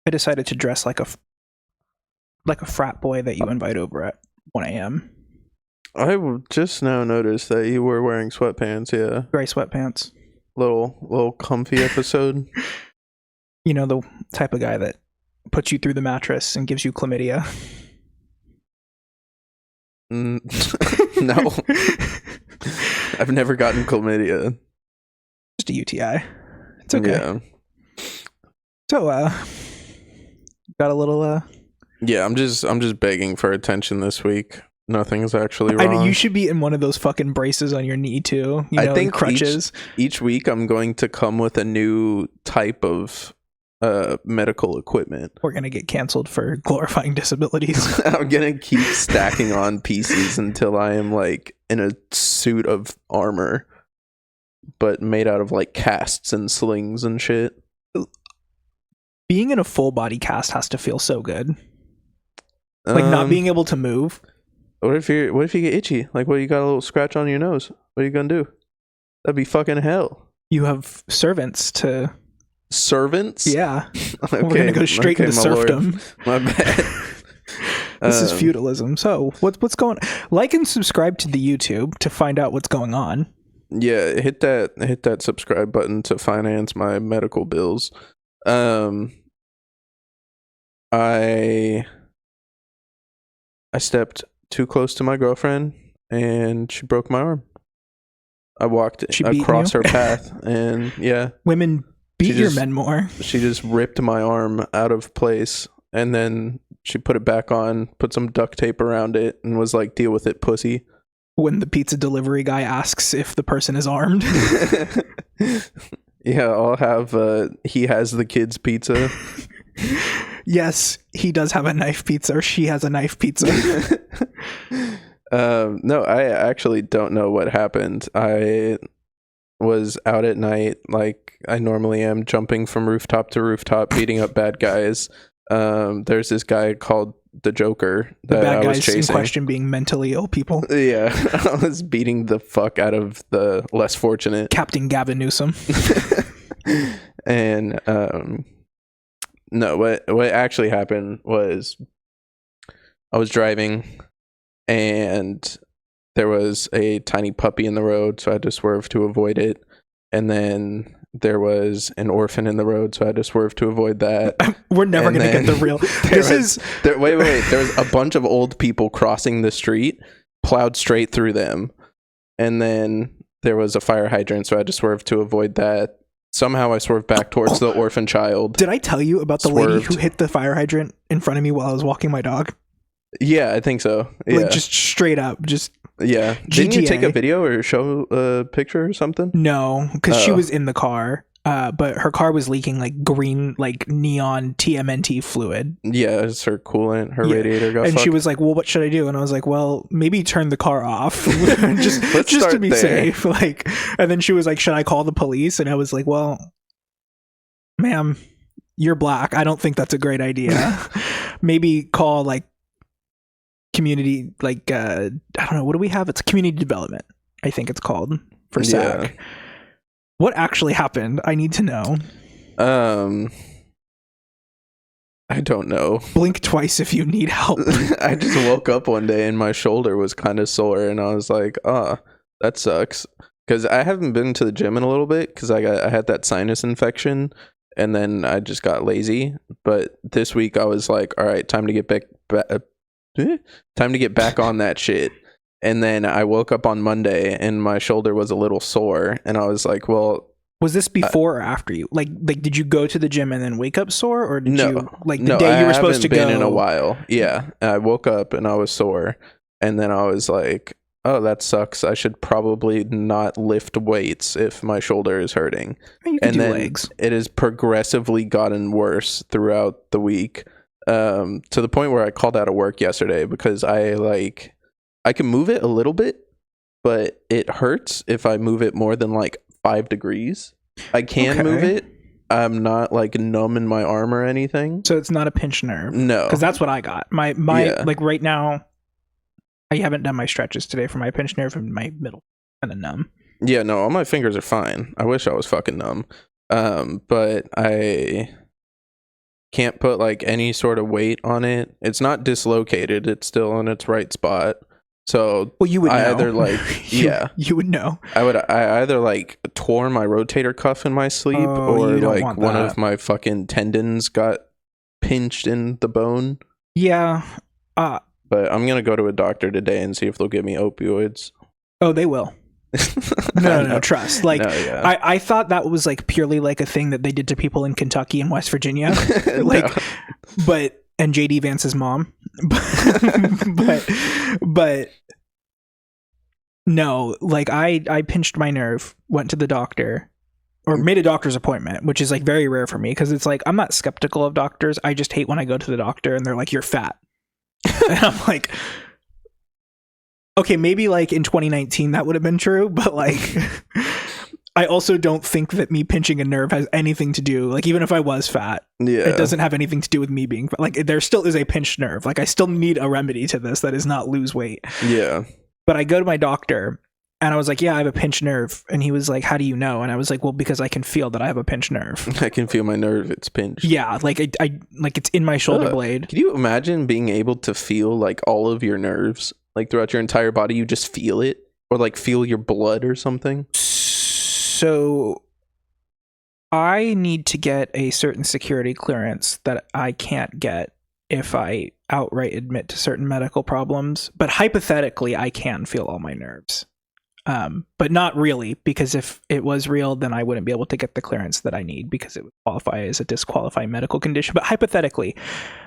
I decided to dress like a frat boy that you invite over at 1 a.m. I just now noticed that you were wearing sweatpants. Yeah, Gray sweatpants. Little comfy episode. You know, the type of guy that puts you through the mattress and gives you chlamydia. No. I've never gotten chlamydia. Just a UTI. It's okay. Yeah. So, got a little, Yeah, I'm just begging for attention this week. Nothing's actually wrong. I know you should be in one of those fucking braces on your knee too. You know, I think crutches. Each week I'm going to come with a new type of medical equipment. We're gonna get canceled for glorifying disabilities. I'm gonna keep stacking on pieces until I am like in a suit of armor, but made out of like casts and slings and shit. Being in a full body cast has to feel so good. Like not being able to move. What if you get itchy? Like, what, you got a little scratch on your nose? What are you gonna do? That'd be fucking hell. You have servants to... Servants? Yeah. Okay, we're gonna go straight into serfdom. My bad. This is feudalism. So what's going on? Like and subscribe to the YouTube to find out what's going on. Yeah, hit that subscribe button to finance my medical bills. I stepped too close to my girlfriend and she broke my arm. I walked across her path and yeah. Women beat your men more. She just ripped my arm out of place and then she put it back on, put some duct tape around it and was like, deal with it, pussy. When the pizza delivery guy asks if the person is armed. Yeah, I'll have he has the kids' pizza. Yes, he does have a knife pizza, or she has a knife pizza. No, I actually don't know what happened. I was out at night like I normally am, jumping from rooftop to rooftop, beating up bad guys. There's this guy called the Joker that the bad I was guys chasing. In question being mentally ill people. Yeah, I was beating the fuck out of the less fortunate. Captain Gavin Newsom. And no, what actually happened was I was driving and there was a tiny puppy in the road, so I had to swerve to avoid it. And then there was an orphan in the road, so I had to swerve to avoid that. We're never going to get the real. Wait. There was a bunch of old people crossing the street, plowed straight through them. And then there was a fire hydrant, so I had to swerve to avoid that. Somehow I swerved back towards the orphan child. Did I tell you about the lady who hit the fire hydrant in front of me while I was walking my dog? Yeah, I think so. Yeah. Like just straight up, just yeah. GTA. Didn't you take a video or show a picture or something? No, because she was in the car, but her car was leaking like green, like neon TMNT fluid. Yeah, it's her coolant, her radiator got fucked. She was like, well, what should I do? And I was like, well, maybe turn the car off just to be safe. Like, and then she was like, should I call the police? And I was like, well, ma'am, you're black. I don't think that's a great idea. Maybe call like community, like I don't know, what do we have? It's community development, I think it's called, for SAC. Yeah. What actually happened? I need to know. I don't know. Blink twice if you need help. I just woke up one day and my shoulder was kind of sore and I was like, that sucks, because I haven't been to the gym in a little bit because I had that sinus infection and then I just got lazy. But this week I was like, all right, time to get back on that shit. And then I woke up on Monday and my shoulder was a little sore and I was like, well, was this before or after you like did you go to the gym and then wake up sore, or did you like the day you were supposed to go? I haven't been in a while. Yeah, and I woke up and I was sore and then I was like, oh, that sucks. I should probably not lift weights if my shoulder is hurting. You can do legs. It has progressively gotten worse throughout the week. To the point where I called out of work yesterday because I can move it a little bit, but it hurts if I move it more than like 5 degrees. I can move it. I'm not like numb in my arm or anything. So it's not a pinched nerve. No, because that's what I got. My like right now, I haven't done my stretches today for my pinched nerve and my middle kind of numb. Yeah, no, all my fingers are fine. I wish I was fucking numb. But I can't put like any sort of weight on it. It's not dislocated. It's still in its right spot. So well, you would know. Either like you would know. I either like tore my rotator cuff in my sleep, or like one of my fucking tendons got pinched in the bone. Yeah. But I'm gonna go to a doctor today and see if they'll give me opioids. Oh, they will. No, trust. Like, no, yeah. I thought that was like purely like a thing that they did to people in Kentucky and West Virginia. Like, but and JD Vance's mom. but no, like I pinched my nerve, went to the doctor, or made a doctor's appointment, which is like very rare for me because it's like I'm not skeptical of doctors. I just hate when I go to the doctor and they're like, "You're fat," and I'm like, okay, maybe like in 2019 that would have been true, but like I also don't think that me pinching a nerve has anything to do, like even if I was fat, it doesn't have anything to do with me being fat. Like there still is a pinched nerve. Like I still need a remedy to this that is not lose weight. Yeah. But I go to my doctor and I was like, yeah, I have a pinched nerve. And he was like, how do you know? And I was like, well, because I can feel that I have a pinched nerve. I can feel my nerve. It's pinched. Yeah. Like I like it's in my shoulder blade. Can you imagine being able to feel like all of your nerves? Like throughout your entire body, you just feel it, or like feel your blood or something. So I need to get a certain security clearance that I can't get if I outright admit to certain medical problems. But hypothetically, I can feel all my nerves. But not really, because if it was real, then I wouldn't be able to get the clearance that I need because it would qualify as a disqualifying medical condition. But hypothetically,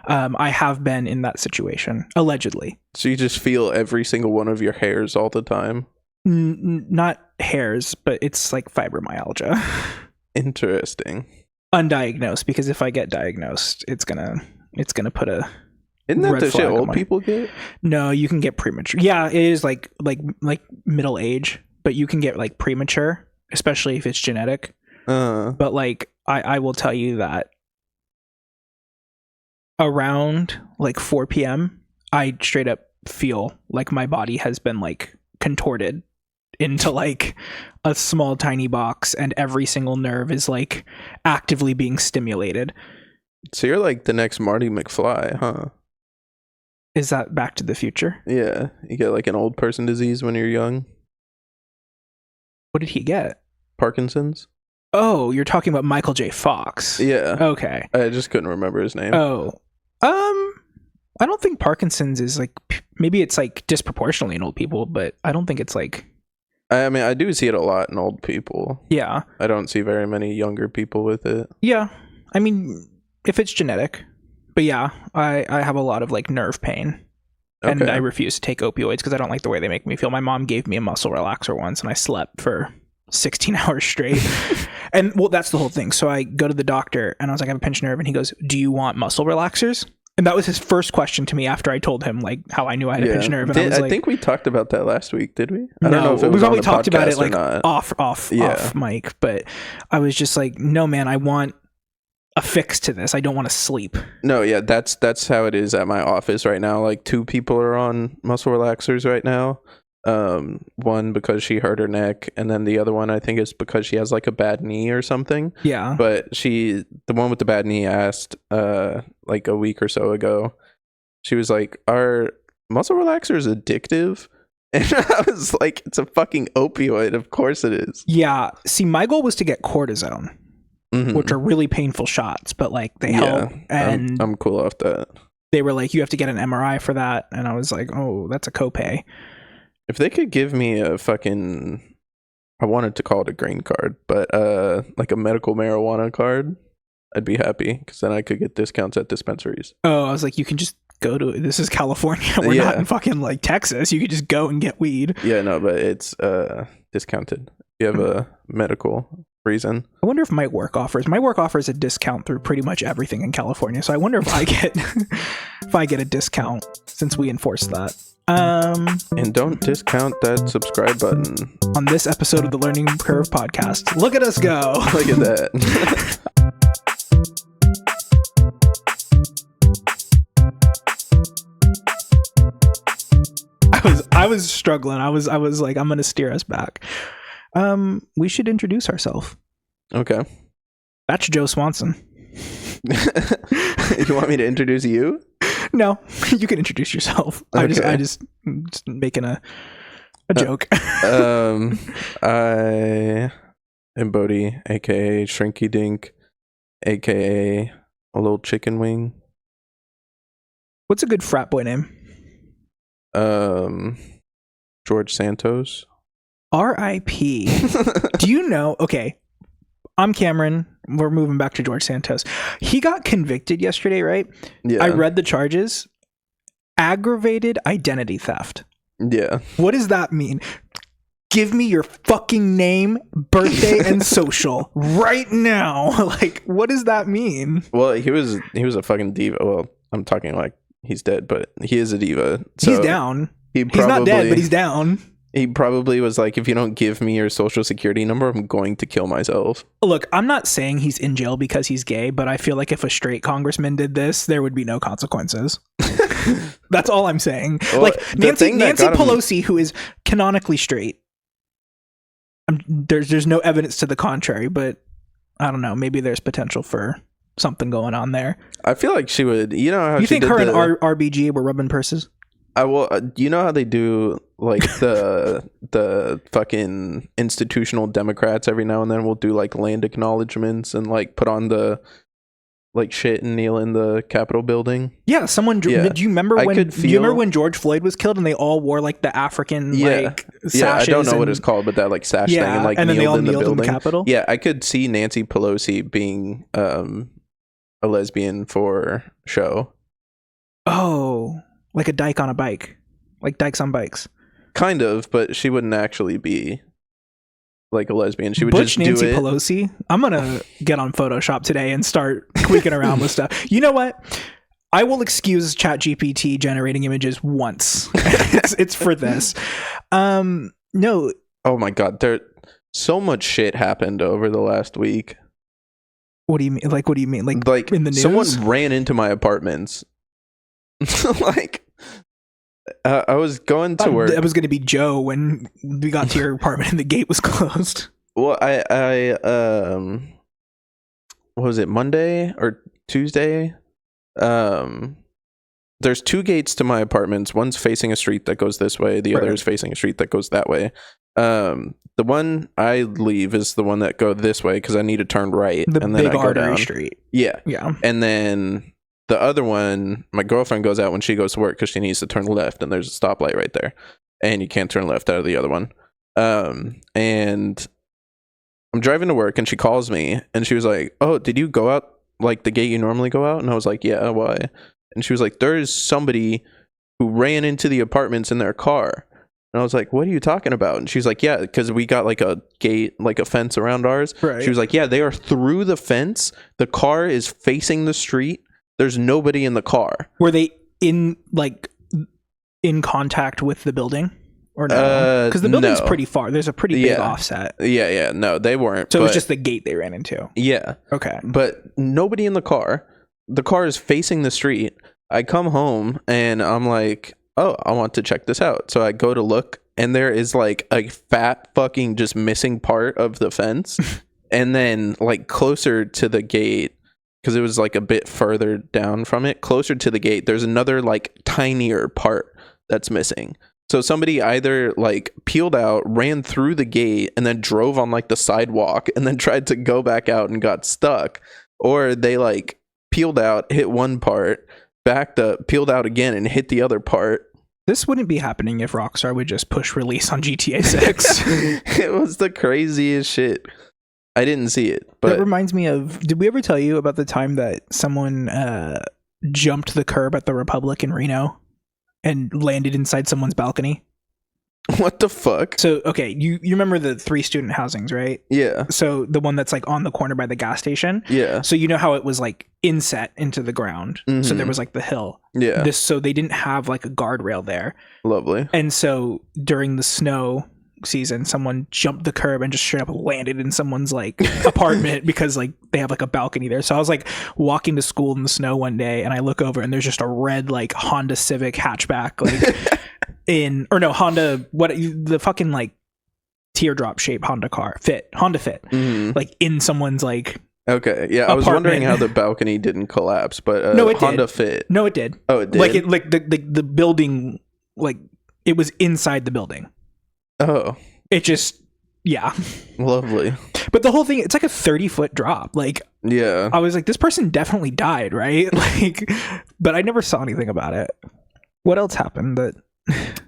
I have been in that situation, allegedly. So you just feel every single one of your hairs all the time? Not hairs, but it's like fibromyalgia. Interesting. Undiagnosed, because if I get diagnosed, it's gonna put a... Isn't that the shit old people get? No, you can get premature. Yeah, it is like middle age, but you can get like premature, especially if it's genetic. But like I will tell you that around like 4 p.m., I straight up feel like my body has been like contorted into like a small tiny box, and every single nerve is like actively being stimulated. So you're like the next Marty McFly, huh? Is that Back to the Future? Yeah. You get like an old person disease when you're young. What did he get? Parkinson's. Oh, you're talking about Michael J. Fox. Yeah. Okay. I just couldn't remember his name. Oh. I don't think Parkinson's is like, maybe it's like disproportionately in old people, but I don't think it's like... I mean, I do see it a lot in old people. Yeah. I don't see very many younger people with it. Yeah. I mean, if it's genetic... But yeah, I have a lot of like nerve pain, and I refuse to take opioids because I don't like the way they make me feel. My mom gave me a muscle relaxer once, and I slept for 16 hours straight. And well, that's the whole thing. So I go to the doctor, and I was like, I have a pinched nerve, and he goes, "Do you want muscle relaxers?" And that was his first question to me after I told him like how I knew I had a pinched nerve. And I think we talked about that last week, did we? I don't know if it was we probably talked about it like off mic, but I was just like, no, man, I want a fix to this. I don't want to sleep. No, yeah, that's how it is at my office right now. Like 2 people are on muscle relaxers right now. One because she hurt her neck, and then the other one I think is because she has like a bad knee or something. Yeah. But the one with the bad knee asked like a week or so ago. She was like, "Are muscle relaxers addictive?" And I was like, "It's a fucking opioid. Of course it is." Yeah. See, my goal was to get cortisone. Mm-hmm. Which are really painful shots, but like they help. And I'm cool off that. They were like, you have to get an MRI for that. And I was like, oh, that's a copay. If they could give me a fucking, I wanted to call it a green card, but like a medical marijuana card, I'd be happy because then I could get discounts at dispensaries. Oh, I was like, you can just go to, this is California. We're not in fucking like Texas. You could just go and get weed. Yeah, no, but it's discounted. You have a medical reason. I wonder if my work offers a discount through pretty much everything in California. So I wonder if I get a discount since we enforced that. And don't discount that subscribe button on this episode of the Learning Curve podcast. Look at us go. Look at that. I was struggling. I was like, I'm gonna steer us back. We should introduce ourselves. Okay. That's Joe Swanson. You want me to introduce you? No, you can introduce yourself. Okay. I just making a joke. I am Bodhi, aka Shrinky Dink, aka a little chicken wing. What's a good frat boy name? George Santos. R.I.P. Do you know? Okay, I'm Cameron. We're moving back to George Santos. He got convicted yesterday, right? Yeah. I read the charges. Aggravated identity theft. Yeah. What does that mean? Give me your fucking name, birthday, and social right now. Like, what does that mean? Well, he was a fucking diva. Well, I'm talking like he's dead, but he is a diva. So he's down. He's not dead, but he's down. He probably was like, if you don't give me your social security number, I'm going to kill myself. Look, I'm not saying he's in jail because he's gay, but I feel like if a straight congressman did this, there would be no consequences. That's all I'm saying. Well, like Nancy Pelosi, who is canonically straight. There's no evidence to the contrary, but I don't know. Maybe there's potential for something going on there. I feel like she would. You know how you think her and RBG were rubbing purses? You know how they do like the fucking institutional Democrats every now and then will do like land acknowledgements and like put on the like shit and kneel in the Capitol building. Yeah, someone. Yeah. Do you remember when? Do you remember when George Floyd was killed and they all wore like the African like sashes? Yeah, I don't know what it's called, but that like sash thing and like and then they all kneeled in the Capitol. Yeah, I could see Nancy Pelosi being a lesbian for show. Oh. Like a dyke on a bike. Like dykes on bikes. Kind of, but she wouldn't actually be like a lesbian. She would Butch just Nancy do it. Pelosi. I'm going to get on Photoshop today and start tweaking around with stuff. You know what? I will excuse ChatGPT generating images once. It's for this. No. Oh my God. So much shit happened over the last week. What do you mean? Like, what do you mean? Like in the news? Someone ran into my apartments. Like I was going to work. That was going to be Joe when we got to your apartment and the gate was closed. Well, I what was it, Monday or Tuesday? There's two gates to my apartments. One's facing a street that goes this way. The other is facing a street that goes that way. The one I leave is the one that go this way because I need to turn right. And then I go down street. Yeah. Yeah. And then the other one, my girlfriend goes out when she goes to work because she needs to turn left, and there's a stoplight right there, and you can't turn left out of the other one. And I'm driving to work, and she calls me, and she was like, "Oh, did you go out like the gate you normally go out?" And I was like, "Yeah, why?" And she was like, "There is somebody who ran into the apartments in their car." And I was like, "What are you talking about?" And she's like, "Yeah, because we got like a gate, like a fence around ours." Right. She was like, "Yeah, they are through the fence. The car is facing the street. There's nobody in the car." Were they in contact with the building or no? Because the building's pretty far. There's a pretty big offset. Yeah. No, they weren't. So it was just the gate they ran into. Yeah. Okay. But nobody in the car. The car is facing the street. I come home and I'm like, oh, I want to check this out. So I go to look, and there is like a fat fucking just missing part of the fence. And then like closer to the gate, because it was like a bit further down from it, closer to the gate, there's another like tinier part that's missing. So somebody either like peeled out, ran through the gate, and then drove on like the sidewalk and then tried to go back out and got stuck, or they like peeled out, hit one part, backed up, peeled out again, and hit the other part. This wouldn't be happening if Rockstar would just push release on GTA 6. It was the craziest shit. I didn't see it, but that reminds me of, did we ever tell you about the time that someone jumped the curb at the Republic in Reno and landed inside someone's balcony? What the fuck? So, okay, you remember the 3 student housings, right? Yeah. So the one that's like on the corner by the gas station? Yeah. So you know how it was like inset into the ground. Mm-hmm. So there was like the hill. Yeah. So they didn't have like a guardrail there. Lovely. And so during the snow season, someone jumped the curb and just straight up landed in someone's like apartment because like they have like a balcony there. So I was like walking to school in the snow one day, and I look over and there's just a red like Honda Civic hatchback like the fucking like teardrop shaped Honda Fit, like in someone's like Okay, yeah, I was wondering how the balcony didn't collapse, but no, it Honda did. Fit. No, it did. Oh, it did. Like the building, like it was inside the building. Oh, it just lovely. But the whole thing, it's like a 30-foot drop. Like, yeah, I was like, this person definitely died, right? Like, but I never saw anything about it. What else happened? That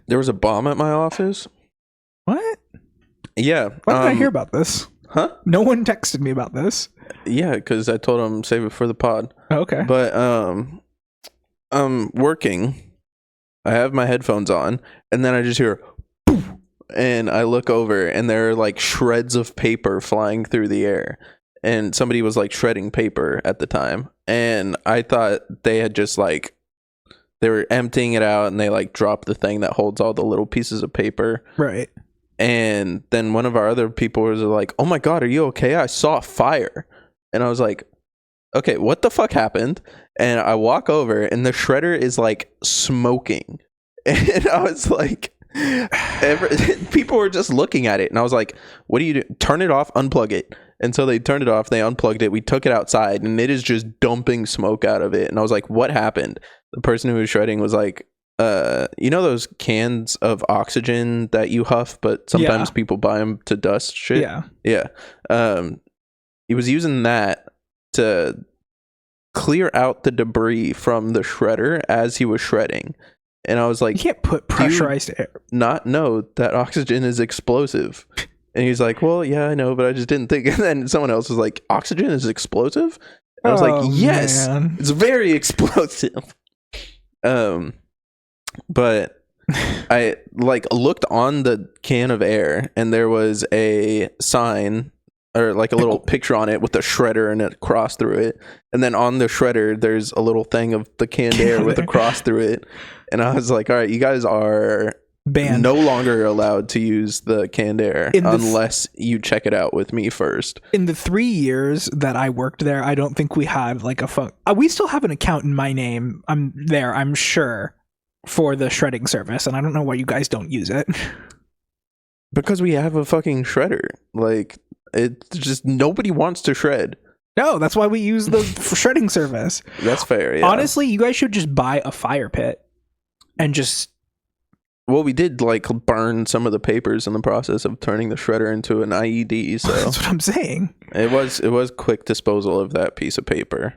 there was a bomb at my office. What? Yeah. Why did I hear about this? Huh? No one texted me about this. Yeah, because I told him save it for the pod. Oh, okay. But I'm working. I have my headphones on, and then I just hear poof, and I look over, and there are like shreds of paper flying through the air. And somebody was like shredding paper at the time, and I thought they had just like they were emptying it out, and they like dropped the thing that holds all the little pieces of paper. Right. And then one of our other people was like, "Oh my God, are you okay? I saw a fire." And I was like, "Okay, what the fuck happened?" And I walk over, and the shredder is like smoking. And I was like, people were just looking at it. And I was like, "What do you do? Turn it off, unplug it." And so they turned it off, they unplugged it, we took it outside, and it is just dumping smoke out of it. And I was like, "What happened?" The person who was shredding was like, you know those cans of oxygen that you huff, but sometimes people buy them to dust shit? Yeah. He was using that to clear out the debris from the shredder as he was shredding. And I was like, you can't put pressurized air. Not know that oxygen is explosive. And he's like, "Well, yeah, I know, but I just didn't think." And then someone else was like, "Oxygen is explosive?" And I was like, "Yes, man. It's very explosive." But I like looked on the can of air, and there was a sign or like a little picture on it with a shredder and a cross through it. And then on the shredder, there's a little thing of the canned air with a cross through it. And I was like, "All right, you guys are banned. No longer allowed to use the canned air unless you check it out with me first." In the 3 years that I worked there, I don't think we had like a phone. We still have an account in my name. I'm sure, for the shredding service, and I don't know why you guys don't use it. Because we have a fucking shredder. Like, it's just nobody wants to shred. No, that's why we use the shredding service. That's fair, yeah. Honestly, you guys should just buy a fire pit and just... Well, we did like burn some of the papers in the process of turning the shredder into an IED, so that's what I'm saying. It was quick disposal of that piece of paper.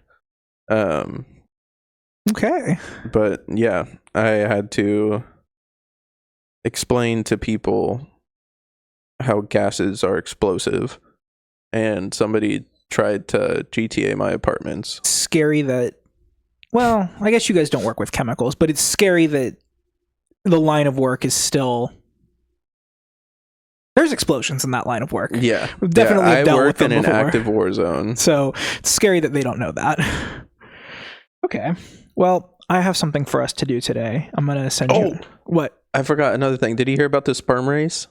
Okay. But yeah, I had to explain to people how gases are explosive, and somebody tried to GTA my apartments. Scary that, well, I guess you guys don't work with chemicals, but it's scary that the line of work is still... There's explosions in that line of work. Yeah. We've definitely dealt with them in an before. active war zone. So it's scary that they don't know that. Okay. Well, I have something for us to do today. I'm going to send you... What? I forgot another thing. Did you hear about the sperm race?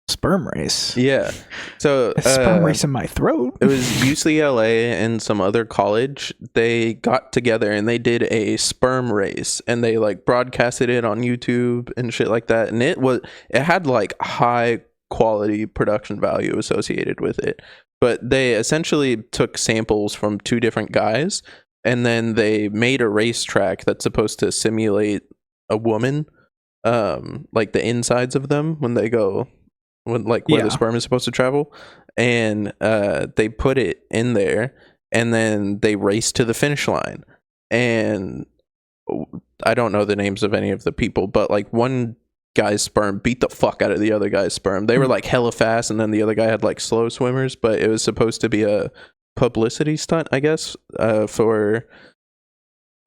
Sperm race? Yeah. So a sperm race in my throat? It was UCLA and some other college. They got together and they did a sperm race, and they like broadcasted it on YouTube and shit like that. And it had like high quality production value associated with it. But they essentially took samples from two different guys, and then they made a racetrack that's supposed to simulate a woman, like the insides of them when they go, where the sperm is supposed to travel. And they put it in there, and then they raced to the finish line. And I don't know the names of any of the people, but like one guy's sperm beat the fuck out of the other guy's sperm. They were like hella fast, and then the other guy had like slow swimmers, but it was supposed to be a publicity stunt, I guess, for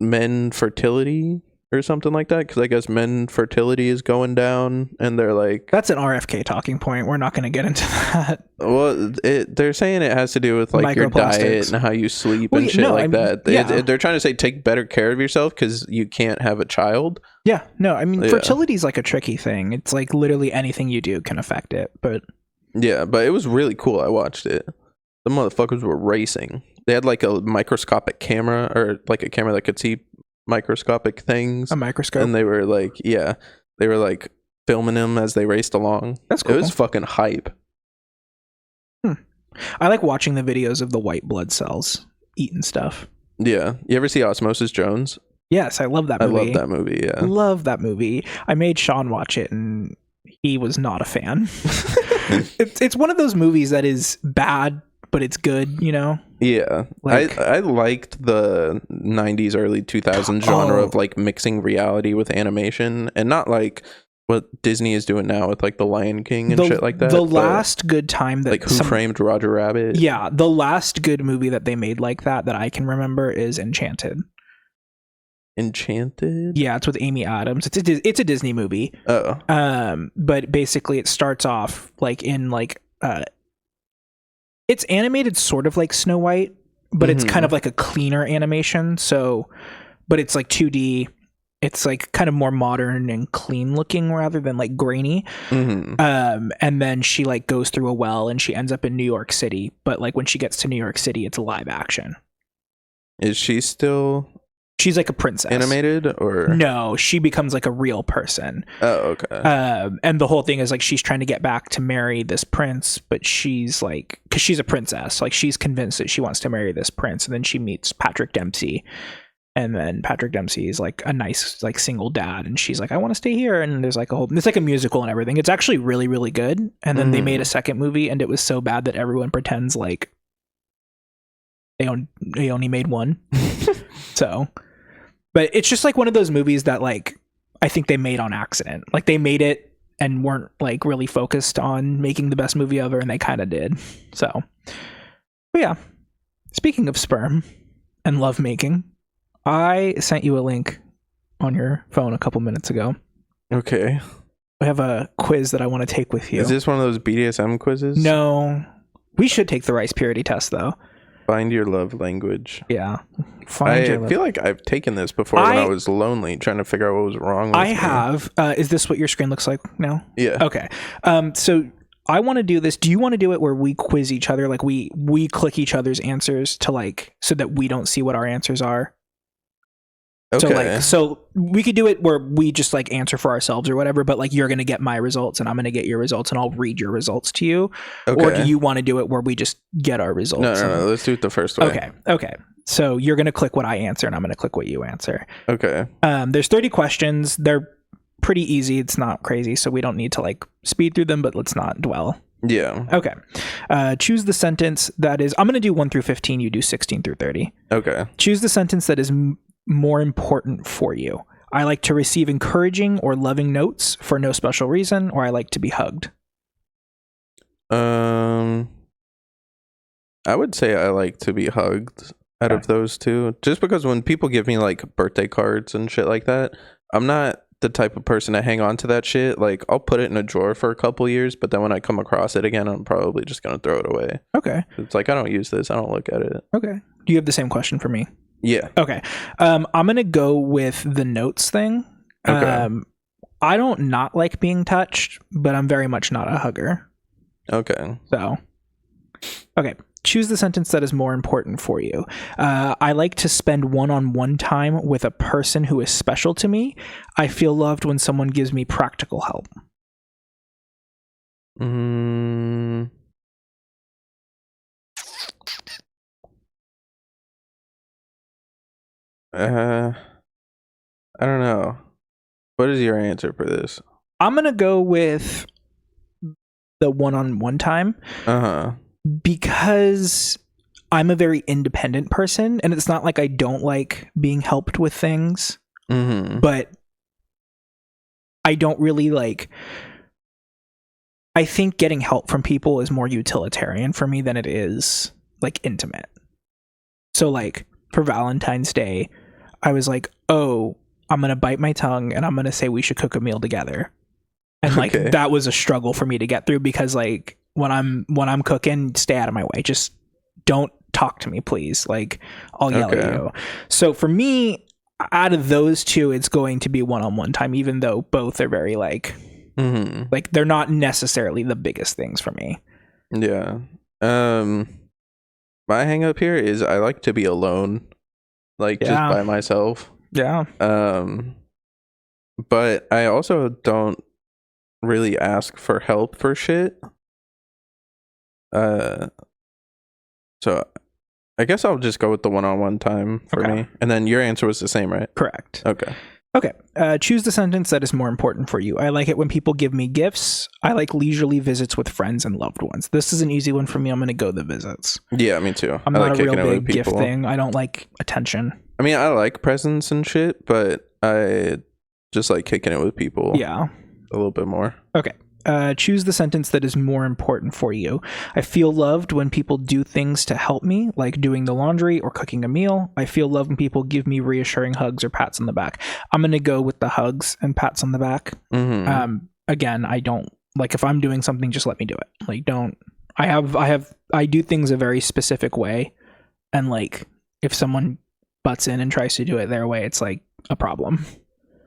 men fertility or something like that, because I guess men fertility is going down, and they're like... That's an RFK talking point. We're not going to get into that. Well, they're saying it has to do with like your diet and how you sleep and shit that. Yeah. They're trying to say take better care of yourself because you can't have a child. Yeah, no, I mean, fertility is like a tricky thing. It's like literally anything you do can affect it, but... Yeah, but it was really cool. I watched it. The motherfuckers were racing. They had like a microscopic camera, or like a camera that could see microscopic things. A microscope. And they were like filming them as they raced along. That's cool. It was fucking hype. I like watching the videos of the white blood cells eating stuff. Yeah. You ever see Osmosis Jones? Yes, I love that movie. I love that movie, yeah. Love that movie. I made Sean watch it, and he was not a fan. It's one of those movies that is bad, but it's good, you know? Yeah. Like, I liked the 90s, early 2000s genre of like mixing reality with animation, and not like what Disney is doing now with like the Lion King and shit like that. The last good time that like Who Framed Roger Rabbit. Yeah, the last good movie that they made like that I can remember is Enchanted. Yeah, it's with Amy Adams. It's a Disney movie. But basically it starts off like in like it's animated sort of like Snow White, but it's kind of like a cleaner animation. So, but it's like 2D. It's like kind of more modern and clean looking rather than like grainy. And then she like goes through a well and she ends up in New York City. But like when she gets to New York City, it's live action. Is she still... She's like a princess. Animated or no? She becomes like a real person. Oh, okay. And the whole thing is like she's trying to get back to marry this prince, but she's like, because she's a princess, like she's convinced that she wants to marry this prince, and then she meets Patrick Dempsey, and then Patrick Dempsey is like a nice like single dad, and she's like, I want to stay here, and there's like it's like a musical and everything. It's actually really really good. And then they made a second movie, and it was so bad that everyone pretends like they only made one. So. But it's just like one of those movies that like I think they made on accident. Like they made it and weren't like really focused on making the best movie ever, and they kind of did. So, but yeah. Speaking of sperm and lovemaking, I sent you a link on your phone a couple minutes ago. Okay. I have a quiz that I want to take with you. Is this one of those BDSM quizzes? No. We should take the Rice Purity test though. Find your love language. Yeah. I feel like I've taken this before when I was lonely, trying to figure out what was wrong with me. I have. Is this what your screen looks like now? Yeah. Okay. So I want to do this. Do you want to do it where we quiz each other? Like we click each other's answers to like, so that we don't see what our answers are? Okay. So we could do it where we just like answer for ourselves or whatever, but like you're going to get my results and I'm going to get your results and I'll read your results to you. Okay. Or do you want to do it where we just get our results? No. Let's do it the first way. Okay. So you're going to click what I answer and I'm going to click what you answer. Okay. There's 30 questions. They're pretty easy. It's not crazy. So we don't need to like speed through them, but let's not dwell. Yeah. Okay. Choose the sentence that is, I'm going to do 1 through 15. You do 16 through 30. Okay. Choose the sentence that is more important for you. I like to receive encouraging or loving notes for no special reason, or I like to be hugged. I would say I like to be hugged out of those two, just because when people give me like birthday cards and shit like that, I'm not the type of person to hang on to that shit. Like I'll put it in a drawer for a couple years, but then when I come across it again, I'm probably just gonna throw it away. Okay. It's like I don't use this. I don't look at it. Okay. Do you have the same question for me? Yeah. Okay. I'm gonna go with the notes thing. Okay. I don't not like being touched, but I'm very much not a hugger. Okay. So, okay. Choose the sentence that is more important for you. I like to spend one-on-one time with a person who is special to me. I feel loved when someone gives me practical help. I don't know. What is your answer for this? I'm gonna go with the one-on-one time. Because I'm a very independent person, and it's not like I don't like being helped with things, but I don't really like. I think getting help from people is more utilitarian for me than it is like intimate. So like for Valentine's Day, I was like, oh, I'm going to bite my tongue and I'm going to say we should cook a meal together. And like that was a struggle for me to get through, because like when I'm cooking, stay out of my way. Just don't talk to me, please. Like I'll yell at you. So for me, out of those two, it's going to be one-on-one time, even though both are very like they're not necessarily the biggest things for me. Yeah. My hang up here is I like to be alone, like just by myself. Yeah. But I also don't really ask for help for shit. So I guess I'll just go with the one-on-one time for me. And then your answer was the same, right? Correct. Okay. Choose the sentence that is more important for you. I like it when people give me gifts. I like leisurely visits with friends and loved ones. This is an easy one for me. I'm going to go the visits. Yeah, me too. I'm not a real big gift thing. I don't like attention. I mean, I like presents and shit, but I just like kicking it with people. Yeah. A little bit more. Okay. Choose the sentence that is more important for you. I feel loved when people do things to help me, like doing the laundry or cooking a meal. I feel loved when people give me reassuring hugs or pats on the back. I'm going to go with the hugs and pats on the back. Mm-hmm. Again, I don't like if I'm doing something, just let me do it. Like, I do things a very specific way. And like, if someone butts in and tries to do it their way, it's like a problem.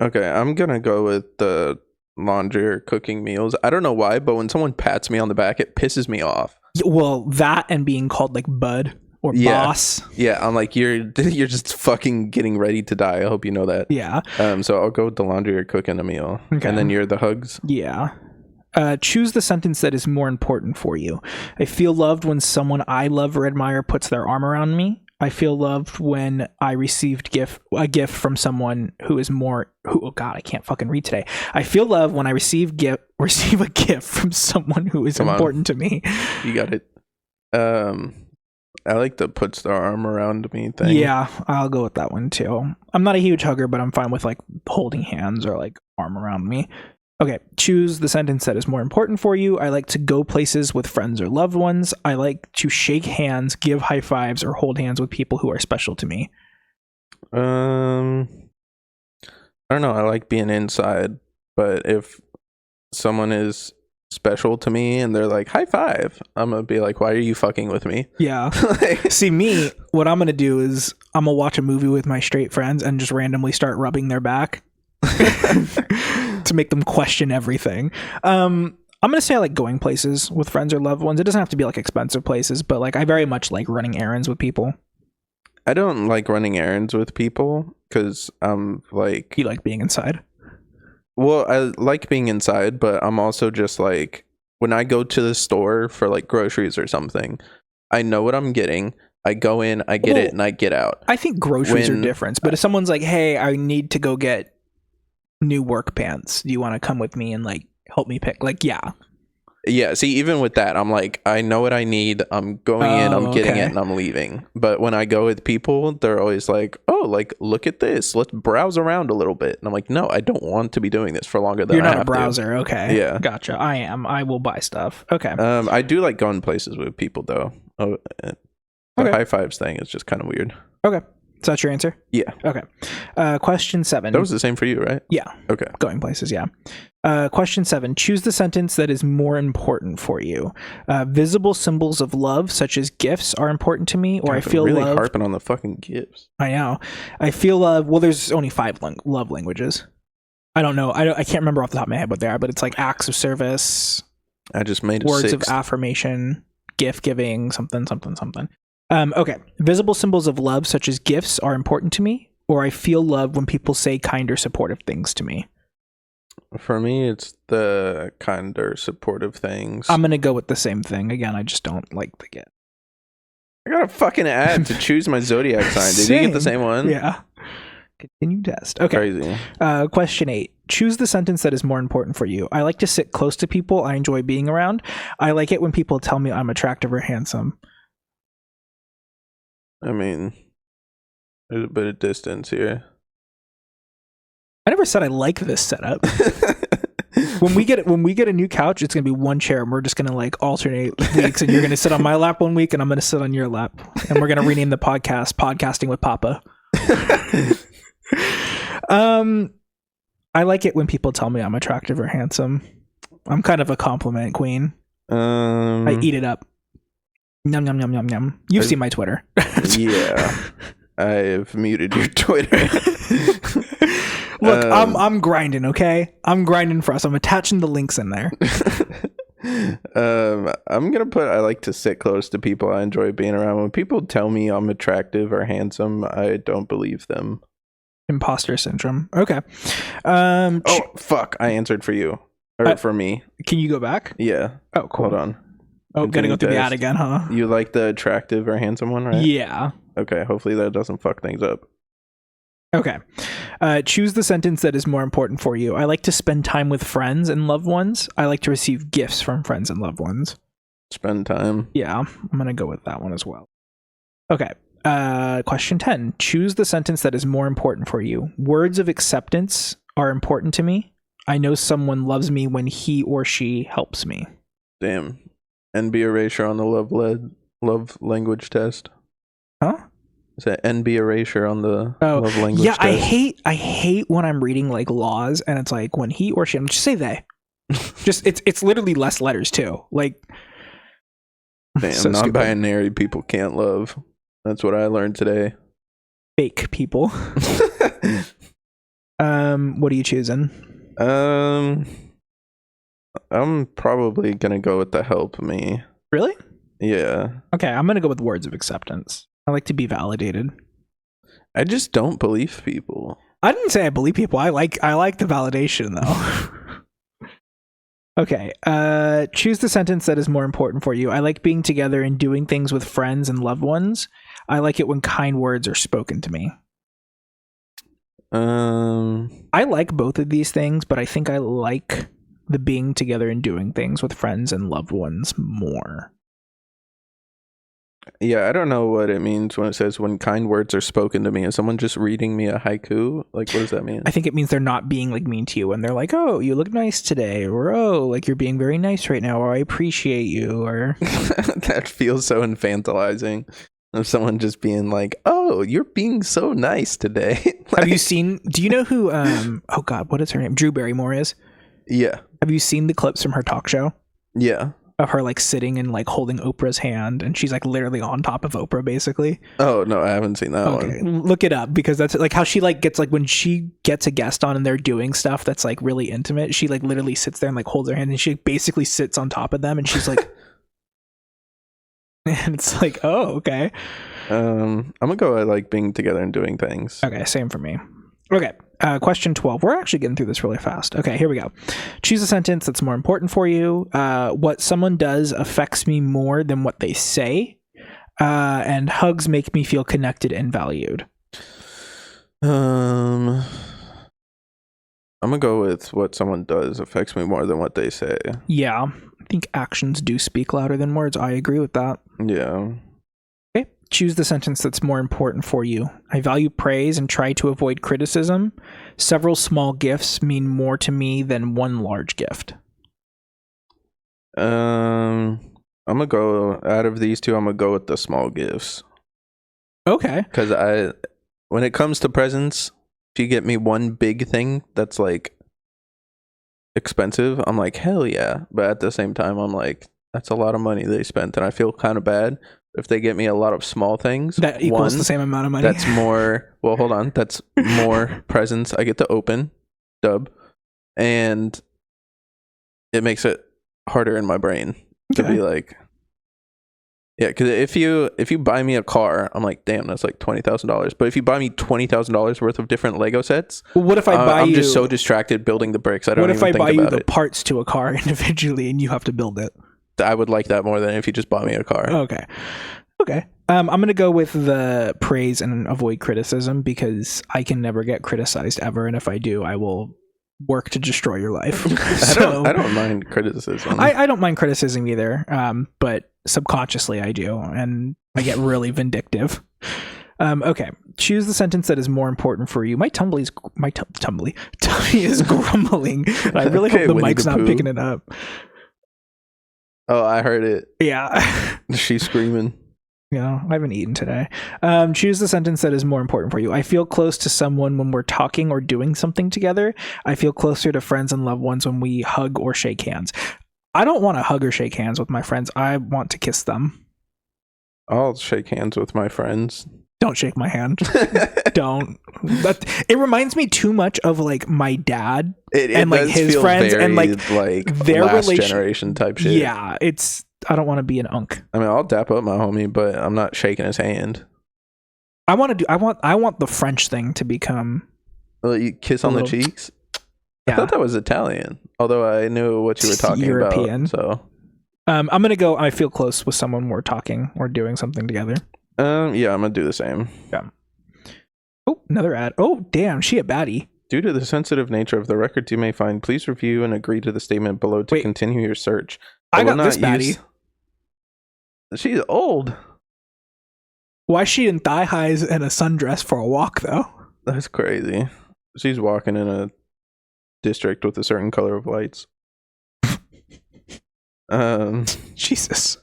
Okay. I'm going to go with the laundry or cooking meals. I don't know why, but when someone pats me on the back, it pisses me off. Well, that and being called like bud or boss. Yeah, I'm like, you're just fucking getting ready to die. I hope you know that. Yeah. So I'll go with the laundry or cooking a meal. Okay. And then you're the hugs. Yeah. Choose the sentence that is more important for you. I feel loved when someone I love or admire puts their arm around me. I feel loved when I received a gift from someone who is more. Oh God, I can't fucking read today. I feel loved when I receive a gift from someone who is important to me. You got it. I like the puts their arm around me thing. Yeah, I'll go with that one too. I'm not a huge hugger, but I'm fine with like holding hands or like arm around me. Okay, choose the sentence that is more important for you. I like to go places with friends or loved ones. I like to shake hands, give high fives, or hold hands with people who are special to me. I don't know. I like being inside, but if someone is special to me and they're like, high five, I'm going to be like, why are you fucking with me? Yeah. See, me, what I'm going to do is I'm going to watch a movie with my straight friends and just randomly start rubbing their back. To make them question everything. I'm gonna say I like going places with friends or loved ones. It doesn't have to be like expensive places, but like I very much like running errands with people. I don't like running errands with people because I'm like, you like being inside. Well, I like being inside, but I'm also just like, when I go to the store for like groceries or something, I know what I'm getting. I go in, I get it, and I get out. I think groceries are different, but if someone's like, hey, I need to go get new work pants, do you want to come with me and like help me pick? Like, yeah, see, even with that, I'm like, I know what I need, I'm going in, I'm getting it, and I'm leaving. But when I go with people, they're always like, oh, like, look at this, let's browse around a little bit. And I'm like, no, I don't want to be doing this for longer than you're I not have a browser to. Okay, yeah, gotcha. I will buy stuff. Okay. I do like going places with people though. The high fives thing is just kind of weird. Okay. So that's your answer? Yeah. Okay. Question 7. That was the same for you, right? Yeah. Okay. Going places, yeah. Question 7. Choose the sentence that is more important for you. Visible symbols of love, such as gifts, are important to me, or I feel really loved. Harping on the fucking gifts. I know. I feel love. Well, there's only 5 love languages. I don't know. I can't remember off the top of my head what they are, but it's like acts of service. I just made words 6. of affirmation, gift giving, something. Okay. Visible symbols of love, such as gifts, are important to me, or I feel love when people say kind or supportive things to me. For me, it's the kind or supportive things. I'm going to go with the same thing. Again, I just don't like the gift. I got a fucking ad to choose my zodiac sign. Did you get the same one? Yeah. Continue test. Okay. Crazy. Question 8. Choose the sentence that is more important for you. I like to sit close to people I enjoy being around. I like it when people tell me I'm attractive or handsome. I mean, there's a bit of distance here. I never said I like this setup. When we get a new couch, it's gonna be one chair, and we're just gonna like alternate weeks, and you're gonna sit on my lap one week, and I'm gonna sit on your lap, and we're gonna rename the podcast "Podcasting with Papa." I like it when people tell me I'm attractive or handsome. I'm kind of a compliment queen. I eat it up. Yum, yum, yum, yum, yum. You've seen my Twitter. Yeah. I've muted your Twitter. Look, I'm grinding, okay? I'm grinding for us. I'm attaching the links in there. I'm going to put, I like to sit close to people I enjoy being around. When people tell me I'm attractive or handsome, I don't believe them. Imposter syndrome. Okay. Oh, fuck. I answered for you. Or for me. Can you go back? Yeah. Oh, cool. Hold on. Oh, gotta go through the ad again, huh? You like the attractive or handsome one, right? Yeah. Okay, hopefully that doesn't fuck things up. Okay. Choose the sentence that is more important for you. I like to spend time with friends and loved ones. I like to receive gifts from friends and loved ones. Spend time. Yeah, I'm gonna go with that one as well. Okay. Question 10. Choose the sentence that is more important for you. Words of acceptance are important to me. I know someone loves me when he or she helps me. Damn. NB erasure on the love language test. Huh? Is that NB erasure on the love language test? Yeah, I hate when I'm reading like laws and it's like when he or she. Just say they. Just it's literally less letters too. Like, damn, so non-binary people can't love. That's what I learned today. Fake people. What are you choosing? I'm probably gonna go with the help me. Really? Yeah. Okay, I'm gonna go with words of acceptance. I like to be validated. I just don't believe people. I didn't say I believe people. I like the validation though. Okay. Choose the sentence that is more important for you. I like being together and doing things with friends and loved ones. I like it when kind words are spoken to me. I like both of these things, but I think I like the being together and doing things with friends and loved ones more. Yeah, I don't know what it means when it says when kind words are spoken to me. Is someone just reading me a haiku? Like, what does that mean? I think it means they're not being like mean to you and they're like, oh, you look nice today, or oh, like you're being very nice right now, or I appreciate you, or that feels so infantilizing. Of someone just being like, oh, you're being so nice today. Have you seen, do you know who oh god, what is her name? Drew Barrymore is? Yeah. Have you seen the clips from her talk show? Yeah. Of her like sitting and like holding Oprah's hand and she's like literally on top of Oprah basically? Oh no, I haven't seen that one. Look it up, because that's like how she like gets, like when she gets a guest on and they're doing stuff that's like really intimate, she like literally sits there and like holds their hand and she basically sits on top of them and she's like and it's like, oh, okay. I'm gonna go at like being together and doing things. Okay, same for me. Okay, question 12. We're actually getting through this really fast. Okay, here we go. Choose a sentence that's more important for you. What someone does affects me more than what they say. And hugs make me feel connected and valued. I'm gonna go with what someone does affects me more than what they say. Yeah, I think actions do speak louder than words. I agree with that. Yeah. Okay, choose the sentence that's more important for you. I value praise and try to avoid criticism. Several small gifts mean more to me than one large gift. I'm gonna go, out of these two, I'm gonna go with the small gifts. Okay. Because when it comes to presents, if you get me one big thing that's like expensive, I'm like, hell yeah. But at the same time, I'm like, that's a lot of money they spent, and I feel kind of bad. If they get me a lot of small things, that equals the same amount of money. That's more, well, hold on. That's more presents I get to open, and it makes it harder in my brain to be like, yeah, because if you buy me a car, I'm like, damn, that's like $20,000. But if you buy me $20,000 worth of different Lego sets, well, what if I buy I'm just so distracted building the bricks. I don't. What if I buy you the parts to a car individually and you have to build it? I would like that more than if you just bought me a car. Okay. I'm gonna go with the praise and avoid criticism, because I can never get criticized ever, and if I do, I will work to destroy your life. I don't mind criticism. I don't mind criticism either, but subconsciously I do, and I get really vindictive. Okay, choose the sentence that is more important for you. My tummy is grumbling. I really hope the mic's not picking it up. Oh, I heard it. Yeah. She's screaming. Yeah, I haven't eaten today. Choose the sentence that is more important for you. I feel close to someone when we're talking or doing something together. I feel closer to friends and loved ones when we hug or shake hands. I don't want to hug or shake hands with my friends. I want to kiss them. I'll shake hands with my friends. Don't shake my hand. Don't. It reminds me too much of like my dad and like his friends and like their last generation type shit. Yeah, I don't want to be an unk. I mean, I'll dap up my homie, but I'm not shaking his hand. I want the French thing to become. Well, you kiss on the cheeks. Yeah. I thought that was Italian, although I knew what you were talking European. about. So I'm gonna go. I feel close with someone we're talking or doing something together. Yeah, I'm gonna do the same. Yeah. Oh, another ad. Oh, damn, she a baddie. Due to the sensitive nature of the records you may find, please review and agree to the statement below to continue your search. I got this baddie. She's old. Why is she in thigh highs and a sundress for a walk, though? That's crazy. She's walking in a district with a certain color of lights. Jesus.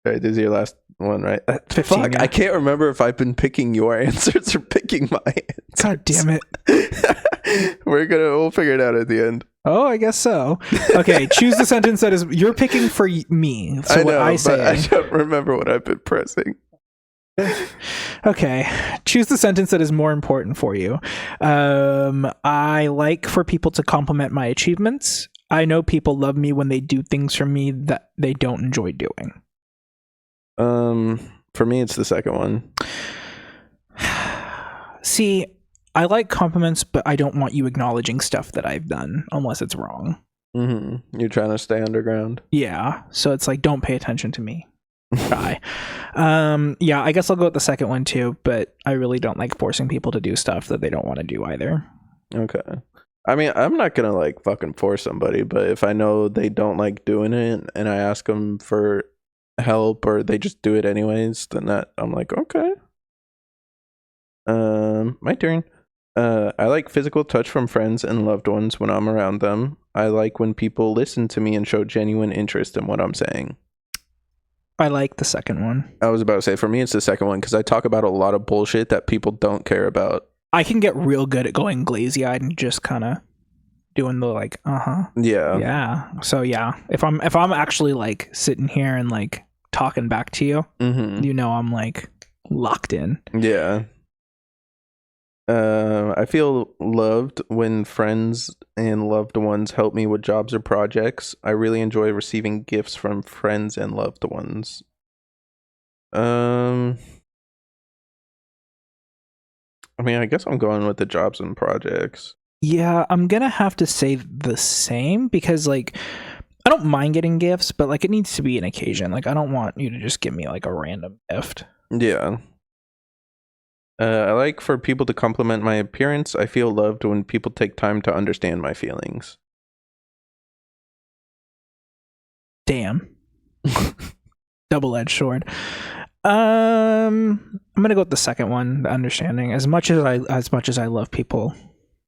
All right, this is your last one, right? 15, Fuck, yeah. I can't remember if I've been picking your answers or picking my answers. God damn it. We'll figure it out at the end. Oh, I guess so. Okay, choose the sentence that is you're picking for me. So I know, what I say. But I don't remember what I've been pressing. Okay, choose the sentence that is more important for you. I like for people to compliment my achievements. I know people love me when they do things for me that they don't enjoy doing. For me, it's the second one. See, I like compliments, but I don't want you acknowledging stuff that I've done unless it's wrong. Mm-hmm. You're trying to stay underground. Yeah, so it's like, don't pay attention to me. Try. Yeah, I guess I'll go with the second one too, but I really don't like forcing people to do stuff that they don't want to do either. Okay. I mean, I'm not gonna like fucking force somebody, but if I know they don't like doing it and I ask them for help or they just do it anyways, then I'm like, okay. My turn. I like physical touch from friends and loved ones when I'm around them. I like when people listen to me and show genuine interest in what I'm saying. I like the second one. I was about to say, for me, it's the second one because I talk about a lot of bullshit that people don't care about. I can get real good at going glazy-eyed and just kind of doing the like, Yeah. Yeah. So yeah, if I'm actually like sitting here and like talking back to you, you know, I'm like locked in. Yeah. I feel loved when friends and loved ones help me with jobs or projects. I really enjoy receiving gifts from friends and loved ones. I mean, I guess I'm going with the jobs and projects. Yeah, I'm gonna have to say the same because like I don't mind getting gifts, but like it needs to be an occasion. Like I don't want you to just give me like a random gift. Yeah. I like for people to compliment my appearance. I feel loved when people take time to understand my feelings. Damn. Double-edged sword. I'm gonna go with the second one, the understanding. As much as I love people,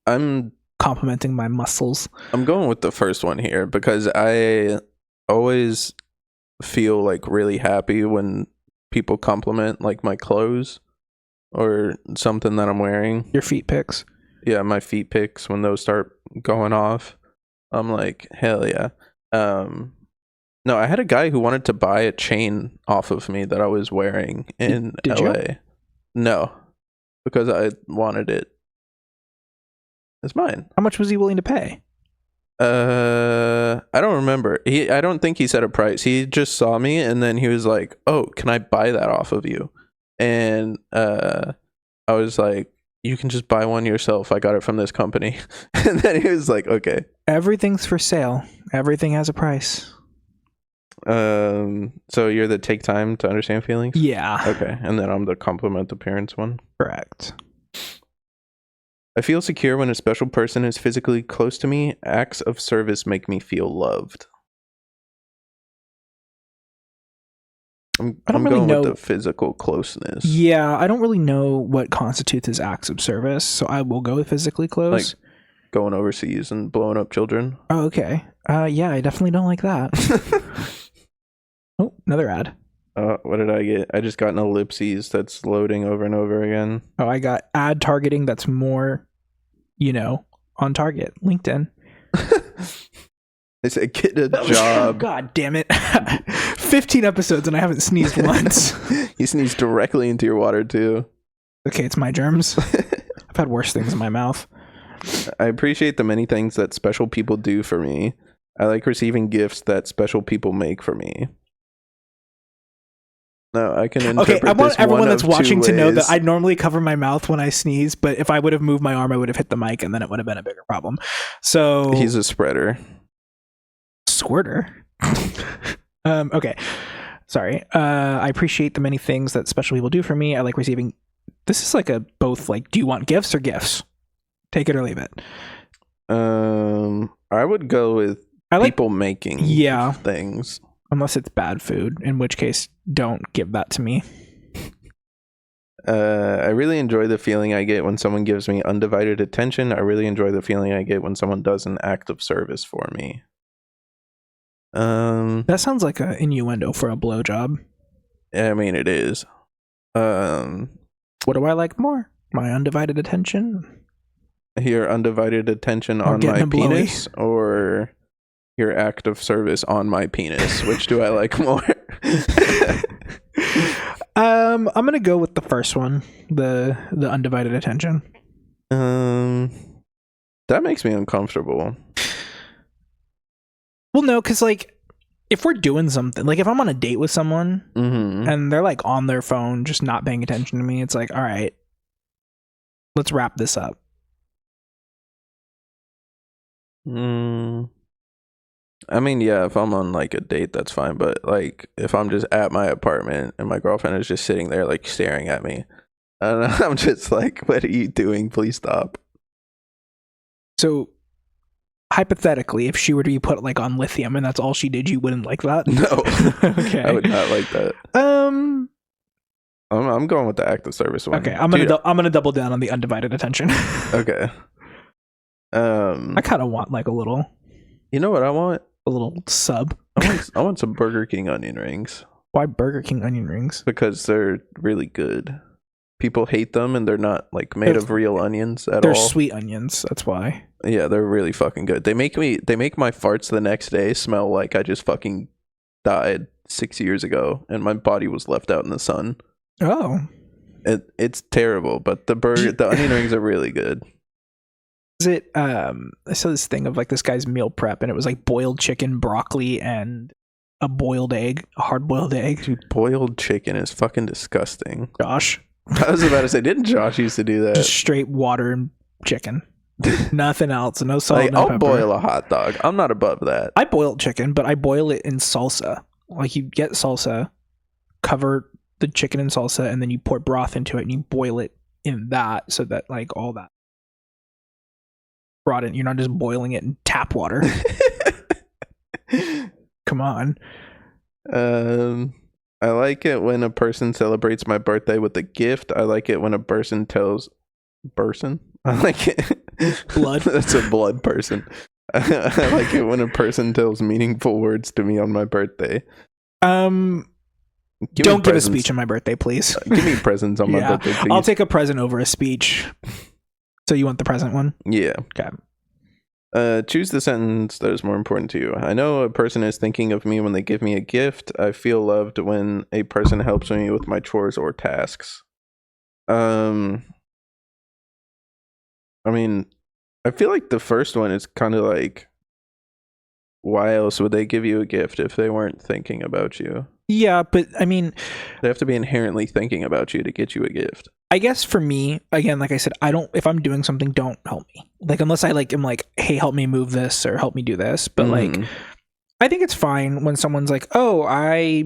I'm complimenting my muscles. I'm going with the first one here because I always feel like really happy when people compliment like my clothes or something that I'm wearing. Your feet pics. Yeah, my feet pics, when those start going off, I'm like, hell yeah. No, I had a guy who wanted to buy a chain off of me that I was wearing in Did LA. you? No, because I wanted it. It's mine. How much was he willing to pay? I don't remember. I don't think he said a price. He just saw me and then he was like, "Oh, can I buy that off of you?" And I was like, "You can just buy one yourself. I got it from this company." And then he was like, "Okay." Everything's for sale. Everything has a price. So you're the take time to understand feelings? Yeah. Okay. And then I'm the compliment appearance one. Correct. I feel secure when a special person is physically close to me. Acts of service make me feel loved. I'm going with the physical closeness. Yeah, I don't really know what constitutes as acts of service, so I will go with physically close. Like going overseas and blowing up children. Oh, okay. Yeah, I definitely don't like that. Oh, another ad. What did I get? I just got an ellipses that's loading over and over again. Oh, I got ad targeting that's more, on target. LinkedIn. They said, get a job. God damn it. 15 episodes and I haven't sneezed once. You sneezed directly into your water, too. Okay, it's my germs. I've had worse things in my mouth. I appreciate the many things that special people do for me. I like receiving gifts that special people make for me. No, I can interpret I want everyone that's watching to know that I ways. normally cover my mouth when I sneeze, but if I would have moved my arm, I would have hit the mic and then it would have been a bigger problem. So He's a spreader. squirter. Okay. Sorry. I appreciate the many things that special people do for me. I like receiving. This is like a both like, do you want gifts or gifts? Take it or leave it. I would go with people making things. Unless it's bad food, in which case don't give that to me. I really enjoy the feeling I get when someone gives me undivided attention. I really enjoy the feeling I get when someone does an act of service for me. That sounds like an innuendo for a blowjob. I mean, it is. What do I like more? My undivided attention? Your undivided attention on my penis, or your act of service on my penis? Which do I like more? I'm gonna go with the first one, the undivided attention. That makes me uncomfortable. Well, no, because like if we're doing something, like if I'm on a date with someone and they're like on their phone just not paying attention to me, it's like, all right, let's wrap this up. I mean, yeah, if I'm on like a date, that's fine. But like if I'm just at my apartment and my girlfriend is just sitting there like staring at me, I don't know, I'm just like, what are you doing? Please stop. So hypothetically, if she were to be put like on lithium and that's all she did, you wouldn't like that? No. Okay. I would not like that. I'm going with the act of service one. Okay, I'm gonna double down on the undivided attention. Okay. I kind of want like a little. You know what I want? A little sub. I want some Burger King onion rings. Why Burger King onion rings? Because they're really good. People hate them, and they're not like made of real onions at all. They're sweet onions. That's why. Yeah, they're really fucking good. They make my farts the next day smell like I just fucking died 6 years ago, and my body was left out in the sun. Oh, it's terrible. But the onion rings are really good. Is it? I saw this thing of like this guy's meal prep, and it was like boiled chicken, broccoli, and a boiled egg, a hard-boiled egg. Dude, boiled chicken is fucking disgusting. Josh. I was about to say, didn't Josh used to do that? Just straight water and chicken. Nothing else. No salt, like, no I'll pepper. boil a hot dog. I'm not above that. I boil chicken, but I boil it in salsa. Like you get salsa, cover the chicken in salsa, and then you pour broth into it, and you boil it in that, so that like all that brought in. You're not just boiling it in tap water. Come on. I like it when a person celebrates my birthday with a gift. I like it when a person tells I like it. Blood. That's a blood person. I like it when a person tells meaningful words to me on my birthday. Don't give a speech on my birthday, please. Give me presents on my birthday, please. I'll take a present over a speech. So you want the present one? Yeah. Okay. Choose the sentence that is more important to you. I know a person is thinking of me when they give me a gift. I feel loved when a person helps me with my chores or tasks. I mean, I feel like the first one is kind of like, why else would they give you a gift if they weren't thinking about you? Yeah, but I mean, they have to be inherently thinking about you to get you a gift. I guess for me, again, like I said, if I'm doing something, don't help me. Like, unless I like am like, hey, help me move this or help me do this. But like, I think it's fine when someone's like, oh, I,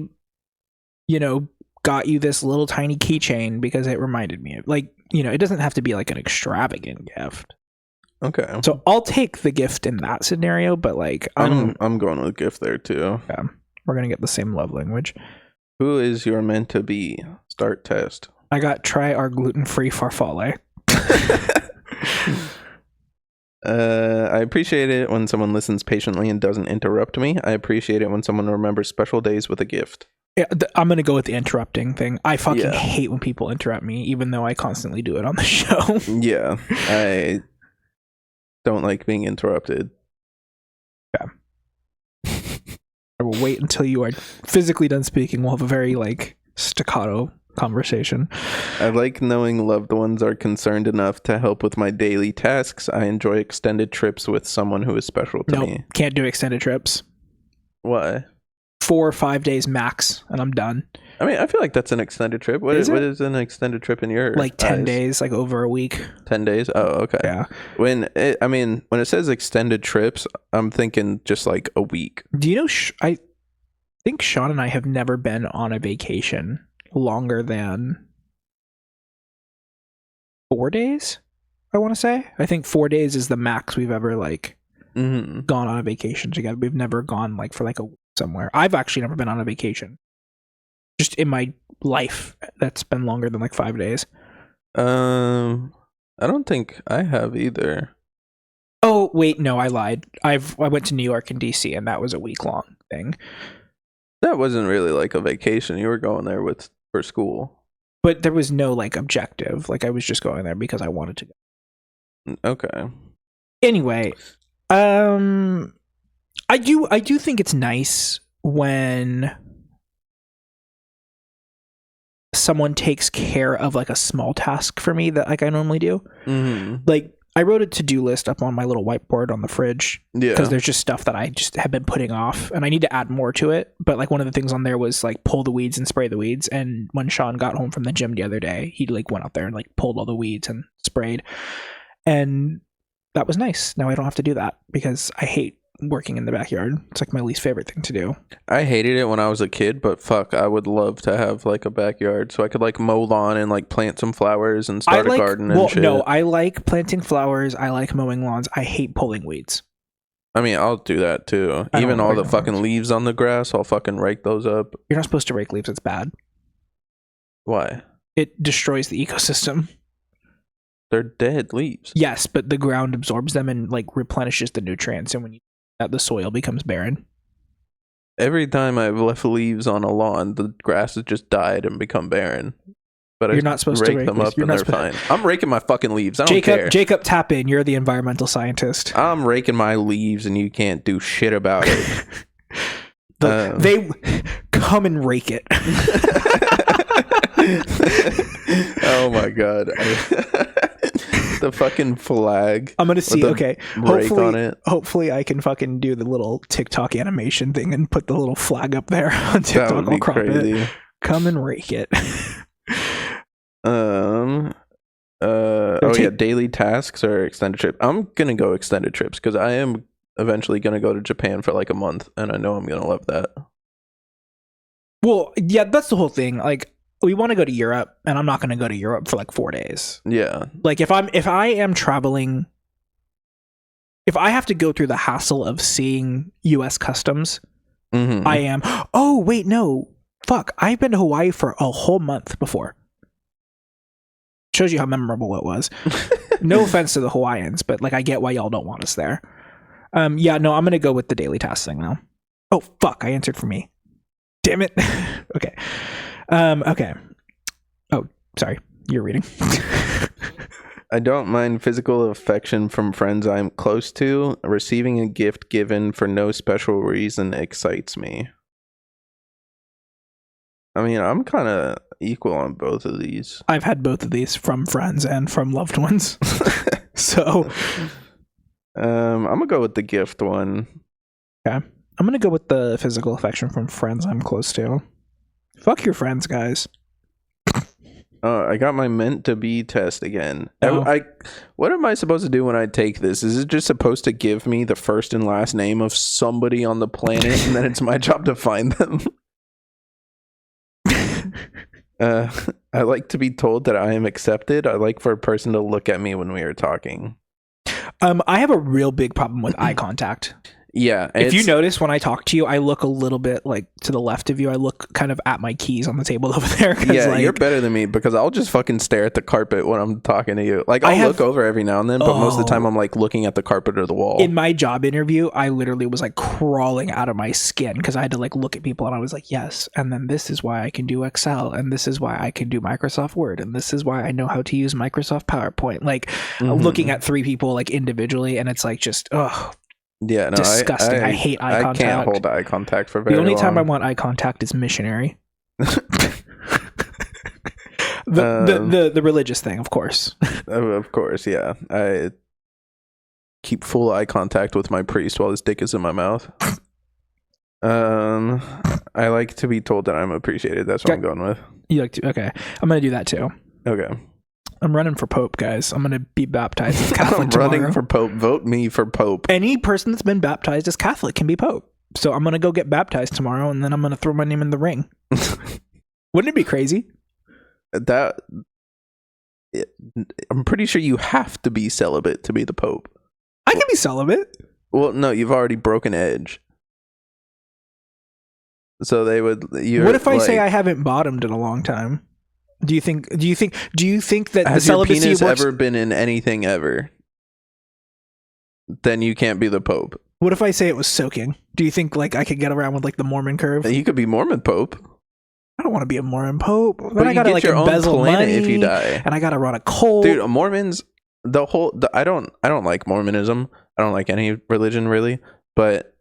got you this little tiny keychain because it reminded me of, like, it doesn't have to be like an extravagant gift. Okay. So I'll take the gift in that scenario, but like, I'm going with gift there too. Yeah. We're going to get the same love language. Who is your meant to be? Start test. I got try our gluten-free farfalle. I appreciate it when someone listens patiently and doesn't interrupt me. I appreciate it when someone remembers special days with a gift. Yeah, I'm going to go with the interrupting thing. I fucking hate when people interrupt me, even though I constantly do it on the show. Yeah, I don't like being interrupted. Yeah. I will wait until you are physically done speaking. We'll have a very like staccato conversation. I like knowing loved ones are concerned enough to help with my daily tasks. I enjoy extended trips with someone who is special to me. Can't do extended trips. Why? 4 or 5 days max, and I'm done. I mean, I feel like that's an extended trip. What is an extended trip in your like 10 eyes? days, like over a week. 10 days? Oh, okay. Yeah. When it says extended trips, I'm thinking just like a week. Do you know, I think Sean and I have never been on a vacation longer than 4 days, I want to say. I think 4 days is the max we've ever like gone on a vacation together. We've never gone like for like a week somewhere. I've actually never been on a vacation just in my life that's been longer than like 5 days. I don't think I have either. Oh wait, no, I lied. I went to New York and DC, and that was a week-long thing. That wasn't really like a vacation. You were going there for school, but there was no like objective. Like I was just going there because I wanted to go. Okay. Anyway, I do think it's nice when someone takes care of like a small task for me that like I normally do. Like I wrote a to-do list up on my little whiteboard on the fridge because there's just stuff that I just have been putting off and I need to add more to it. But like one of the things on there was like pull the weeds and spray the weeds. And when Sean got home from the gym the other day, he like went out there and like pulled all the weeds and sprayed. And that was nice. Now I don't have to do that because I hate working in the backyard. It's like my least favorite thing to do. I hated it when I was a kid, but fuck, I would love to have like a backyard so I could like mow lawn and like plant some flowers and start a garden and shit. No, I like planting flowers. I like mowing lawns. I hate pulling weeds. I mean, I'll do that too. Even all the fucking leaves on the grass, I'll fucking rake those up. You're not supposed to rake leaves. It's bad. Why? It destroys the ecosystem. They're dead leaves. Yes, but the ground absorbs them and like replenishes the nutrients, and when you the soil becomes barren. Every time I've left leaves on a lawn, the grass has just died and become barren. But you're not supposed to rake them up and they're fine. I'm raking my fucking leaves. I don't care. Jacob, tap in. You're the environmental scientist. I'm raking my leaves and you can't do shit about it. They come and rake it. Oh my god. The fucking flag. I'm gonna see. Okay, hopefully, on it. Hopefully, I can fucking do the little TikTok animation thing and put the little flag up there on TikTok. That would be crazy. It. Come and rake it. Daily tasks or extended trip. I'm gonna go extended trips because I am eventually gonna go to Japan for like a month, and I know I'm gonna love that. Well, yeah, that's the whole thing. Like, we want to go to Europe, and I'm not going to go to Europe for like 4 days. Yeah. Like if I am traveling, if I have to go through the hassle of seeing US customs, I am. Oh, wait, no. Fuck. I've been to Hawaii for a whole month before. Shows you how memorable it was. No offense to the Hawaiians, but like I get why y'all don't want us there. Yeah, no, I'm going to go with the daily task thing now. Oh, fuck. I answered for me. Damn it. Okay. Okay. Oh, sorry. You're reading. I don't mind physical affection from friends I'm close to. Receiving a gift given for no special reason excites me. I mean, I'm kind of equal on both of these. I've had both of these from friends and from loved ones. So, I'm going to go with the gift one. Okay. I'm going to go with the physical affection from friends I'm close to. Fuck your friends, guys. I got my meant to be test again. Oh. What am I supposed to do when I take this? Is it just supposed to give me the first and last name of somebody on the planet and then it's my job to find them? I like to be told that I am accepted. I like for a person to look at me when we are talking. I have a real big problem with eye contact. Yeah. If you notice when I talk to you, I look a little bit like to the left of you. I look kind of at my keys on the table over there. Yeah, like, you're better than me because I'll just fucking stare at the carpet when I'm talking to you. Like I'll look over every now and then, but most of the time I'm like looking at the carpet or the wall. In my job interview, I literally was like crawling out of my skin because I had to like look at people and I was like, yes. And then this is why I can do Excel. And this is why I can do Microsoft Word. And this is why I know how to use Microsoft PowerPoint. Like looking at three people like individually. And it's like just, yeah, no, disgusting. I hate eye contact. I can't hold eye contact for very long. The only time I want eye contact is missionary. The religious thing, of course. Of course, yeah. I keep full eye contact with my priest while his dick is in my mouth. I like to be told that I'm appreciated. That's what I'm going with. You like to? Okay, I'm gonna do that too. Okay. I'm running for Pope, guys. I'm gonna be baptized as Catholic I'm tomorrow. running for Pope. Vote me for Pope. Any person that's been baptized as Catholic can be Pope. So I'm gonna go get baptized tomorrow, and then I'm gonna throw my name in the ring. Wouldn't it be crazy? I'm pretty sure you have to be celibate to be the Pope. I can be celibate. Well, no, you've already broken edge. So they would. What if I say I haven't bottomed in a long time? Do you think that has the your celibacy penis works? ever been in anything ever? Then you can't be the Pope. What if I say it was soaking? Do you think like I could get around with like the Mormon curve? You could be Mormon Pope. I don't want to be a Mormon Pope. But then I gotta like embezzle money if you die, and I gotta run a cult. Dude, Mormons. I don't like Mormonism. I don't like any religion really, but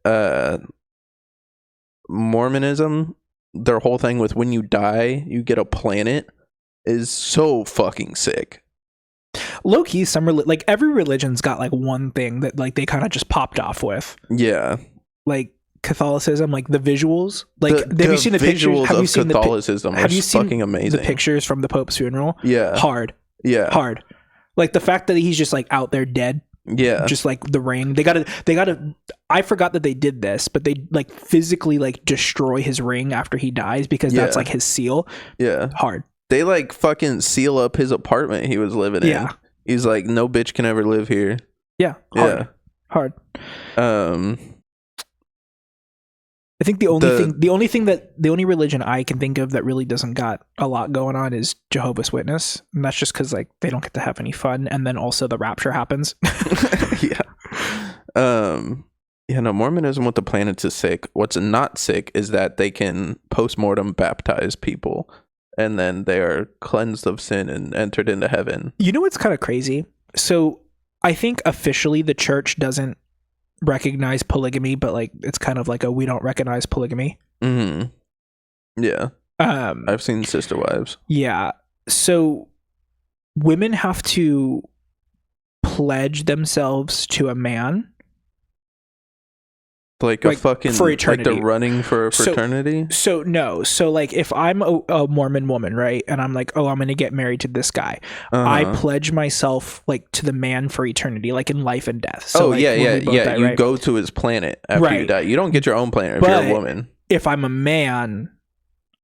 Mormonism, their whole thing with when you die, you get a planet, is so fucking sick. Low key, like every religion's got like one thing that like they kind of just popped off with. Yeah, like Catholicism, like the visuals. Like have you seen the visuals pictures? Have of you seen Catholicism? Have you seen fucking amazing? The pictures from the Pope's funeral? Yeah, hard. Like the fact that he's just like out there dead. Yeah, just like the ring. They gotta. I forgot that they did this, but they like physically like destroy his ring after he dies because that's like his seal. Yeah, hard. They like fucking seal up his apartment he was living in. Yeah, he's like, no bitch can ever live here. Yeah, hard. I think the only religion I can think of that really doesn't got a lot going on is Jehovah's Witness, and that's just because like they don't get to have any fun, and then also the rapture happens. No, Mormonism with the planets is sick. What's not sick is that they can post-mortem baptize people, and then they are cleansed of sin and entered into heaven. You know what's kind of crazy? So I think officially the church doesn't recognize polygamy, but like it's kind of like we don't recognize polygamy. Yeah. I've seen sister wives. Yeah. So women have to pledge themselves to a man. Like a fucking for eternity. Like they're running for a fraternity. So like if I'm a Mormon woman, right, and I'm like, I'm gonna get married to this guy, I pledge myself like to the man for eternity, like in life and death. So, die, you right? Go to his planet after you die. You don't get your own planet if you're a woman. If I'm a man,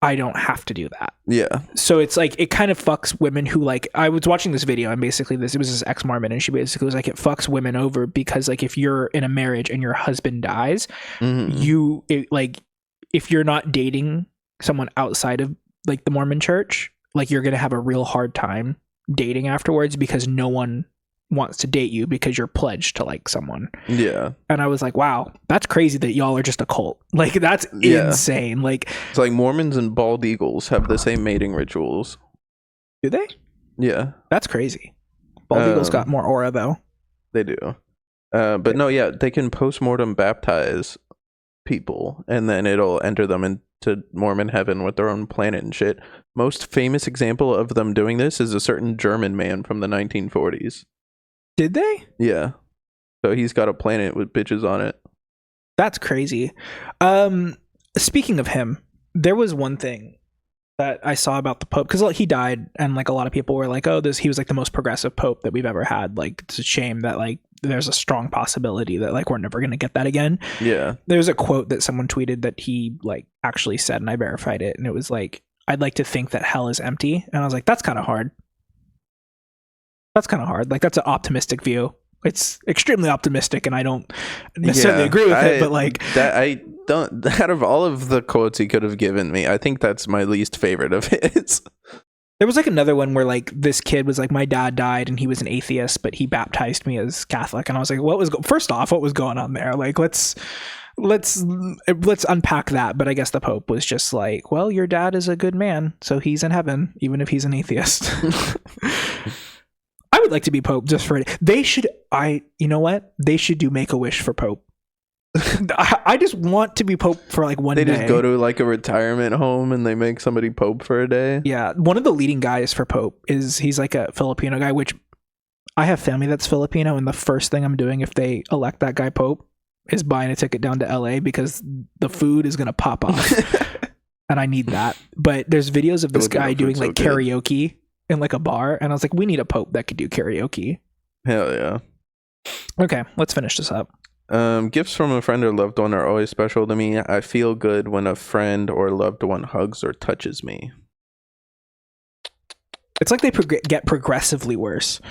I don't have to do that. Yeah. So it's like it kind of fucks women who like I was watching this video and basically it was this ex-Mormon and she basically was like it fucks women over because like if you're in a marriage and your husband dies, if you're not dating someone outside of like the Mormon church, like you're gonna have a real hard time dating afterwards because no one wants to date you because you're pledged to like someone. Yeah. And I was like, wow, that's crazy that y'all are just a cult. Like that's insane. Like it's like Mormons and bald eagles have the same mating rituals. Do they? Yeah. That's crazy. Bald eagles got more aura though. They do. But no, yeah, they can post-mortem baptize people and then it'll enter them into Mormon heaven with their own planet and shit. Most famous example of them doing this is a certain German man from the 1940s. Did they? Yeah. So he's got a planet with bitches on it. That's crazy. Speaking of him, there was one thing that I saw about the Pope because like, he died, and like a lot of people were like, "Oh, he was like the most progressive Pope that we've ever had." Like, it's a shame that like there's a strong possibility that like we're never gonna get that again. Yeah. There's a quote that someone tweeted that he like actually said, and I verified it, and it was like, "I'd like to think that hell is empty," and I was like, "That's kind of hard." Like that's an optimistic view. It's extremely optimistic, and I don't necessarily agree with it. But like that, I don't. Out of all of the quotes he could have given me, I think that's my least favorite of his. There was like another one where like this kid was like, my dad died and he was an atheist, but he baptized me as Catholic, and I was like, what was going on there? Like let's unpack that. But I guess the Pope was just like, well, your dad is a good man, so he's in heaven, even if he's an atheist. I would like to be Pope just for it. You know what? They should do Make-A-Wish for Pope. I just want to be Pope for like one day. They just go to like a retirement home and they make somebody Pope for a day. Yeah. One of the leading guys for Pope he's like a Filipino guy, which I have family that's Filipino, and the first thing I'm doing if they elect that guy Pope is buying a ticket down to LA because the food is gonna pop off. And I need that. But there's videos of this guy doing like karaoke in like a bar, and I was like, we need a pope that could do karaoke. Hell yeah. Okay, let's finish this up. Gifts from a friend or loved one are always special to me. I feel good when a friend or loved one hugs or touches me. It's like they get progressively worse.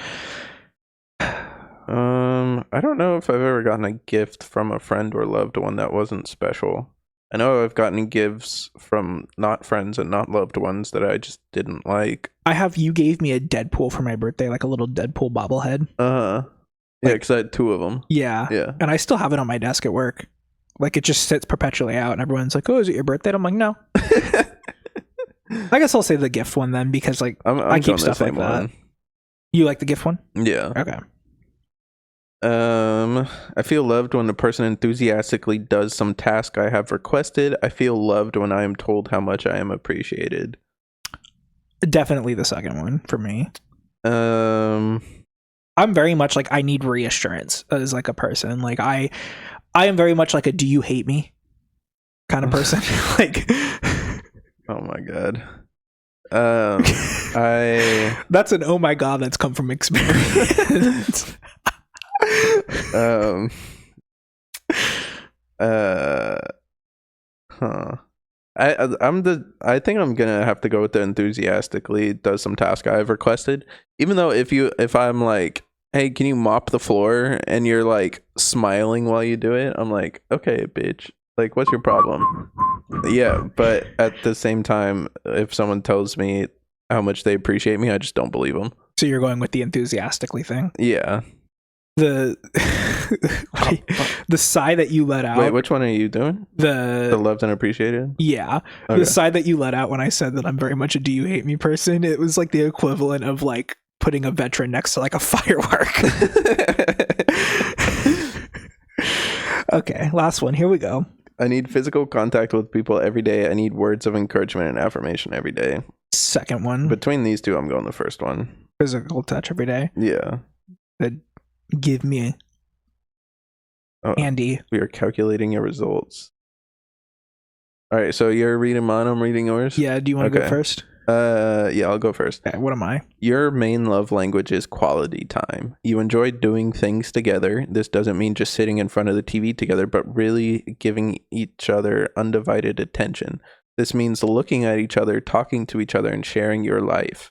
I don't know if I've ever gotten a gift from a friend or loved one that wasn't special. I know I've gotten gifts from not friends and not loved ones that I just didn't like. You gave me a Deadpool for my birthday, like a little Deadpool bobblehead. Yeah, because I had 2 of them. Yeah. And I still have it on my desk at work. Like, it just sits perpetually out, and everyone's like, oh, is it your birthday? And I'm like, no. I guess I'll say the gift one then, because like I keep stuff like that. You like the gift one? Yeah. Okay. I feel loved when the person enthusiastically does some task I have requested. I feel loved when I am told how much I am appreciated. Definitely the second one for me. I'm very much like, I need reassurance as like a person. Like I am very much like a do you hate me kind of person. Like, oh my god. That's an oh my god that's come from experience. I think I'm gonna have to go with the enthusiastically does some task I've requested. Even though if I'm like, hey, can you mop the floor, and you're like smiling while you do it, I'm like, okay, bitch, like, what's your problem? Yeah, but at the same time, if someone tells me how much they appreciate me, I just don't believe them. So you're going with the enthusiastically thing? Yeah. The sigh that you let out. Wait, which one are you doing? The loved and appreciated? Yeah. Okay. The sigh that you let out when I said that I'm very much a do you hate me person, it was like the equivalent of like putting a veteran next to like a firework. Okay, last one. Here we go. I need physical contact with people every day. I need words of encouragement and affirmation every day. Second one. Between these two, I'm going the first one. Physical touch every day. Yeah. Give me Andy. We are calculating your results. All right, so you're reading mine, I'm reading yours? Yeah, do you want to go first? Yeah, I'll go first. Okay, what am I? Your main love language is quality time. You enjoy doing things together. This doesn't mean just sitting in front of the TV together, but really giving each other undivided attention. This means looking at each other, talking to each other, and sharing your life.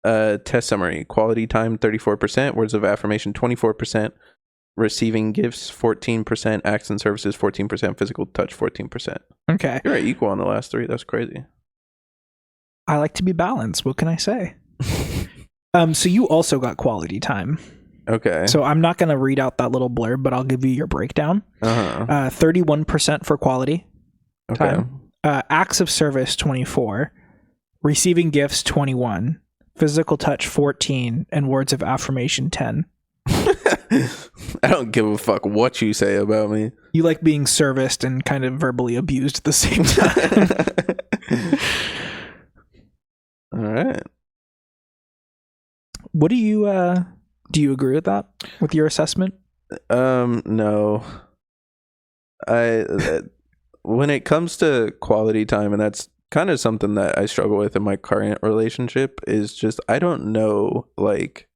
Test summary: quality time 34%, words of affirmation 24%, receiving gifts 14%, acts and services 14%, physical touch 14%. Okay, you're equal on the last 3. That's crazy. I like to be balanced. What can I say? So you also got quality time. Okay. So I'm not going to read out that little blurb, but I'll give you your breakdown. 31% for quality time. Acts of service 24, receiving gifts 21. Physical touch 14, and words of affirmation 10. I don't give a fuck what you say about me. You like being serviced and kind of verbally abused at the same time. All right. What do you agree with that? With your assessment? No. When it comes to quality time, and that's kind of something that I struggle with in my current relationship, is just I don't know like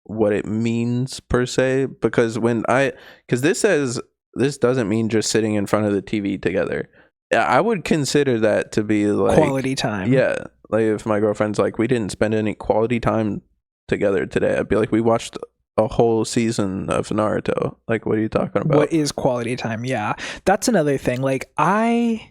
what it means per se, because this doesn't mean just sitting in front of the TV together. I would consider that to be like quality time. Yeah, like if my girlfriend's like, we didn't spend any quality time together today, I'd be like, we watched a whole season of Naruto. Like, what are you talking about? What is quality time? Yeah, that's another thing. Like I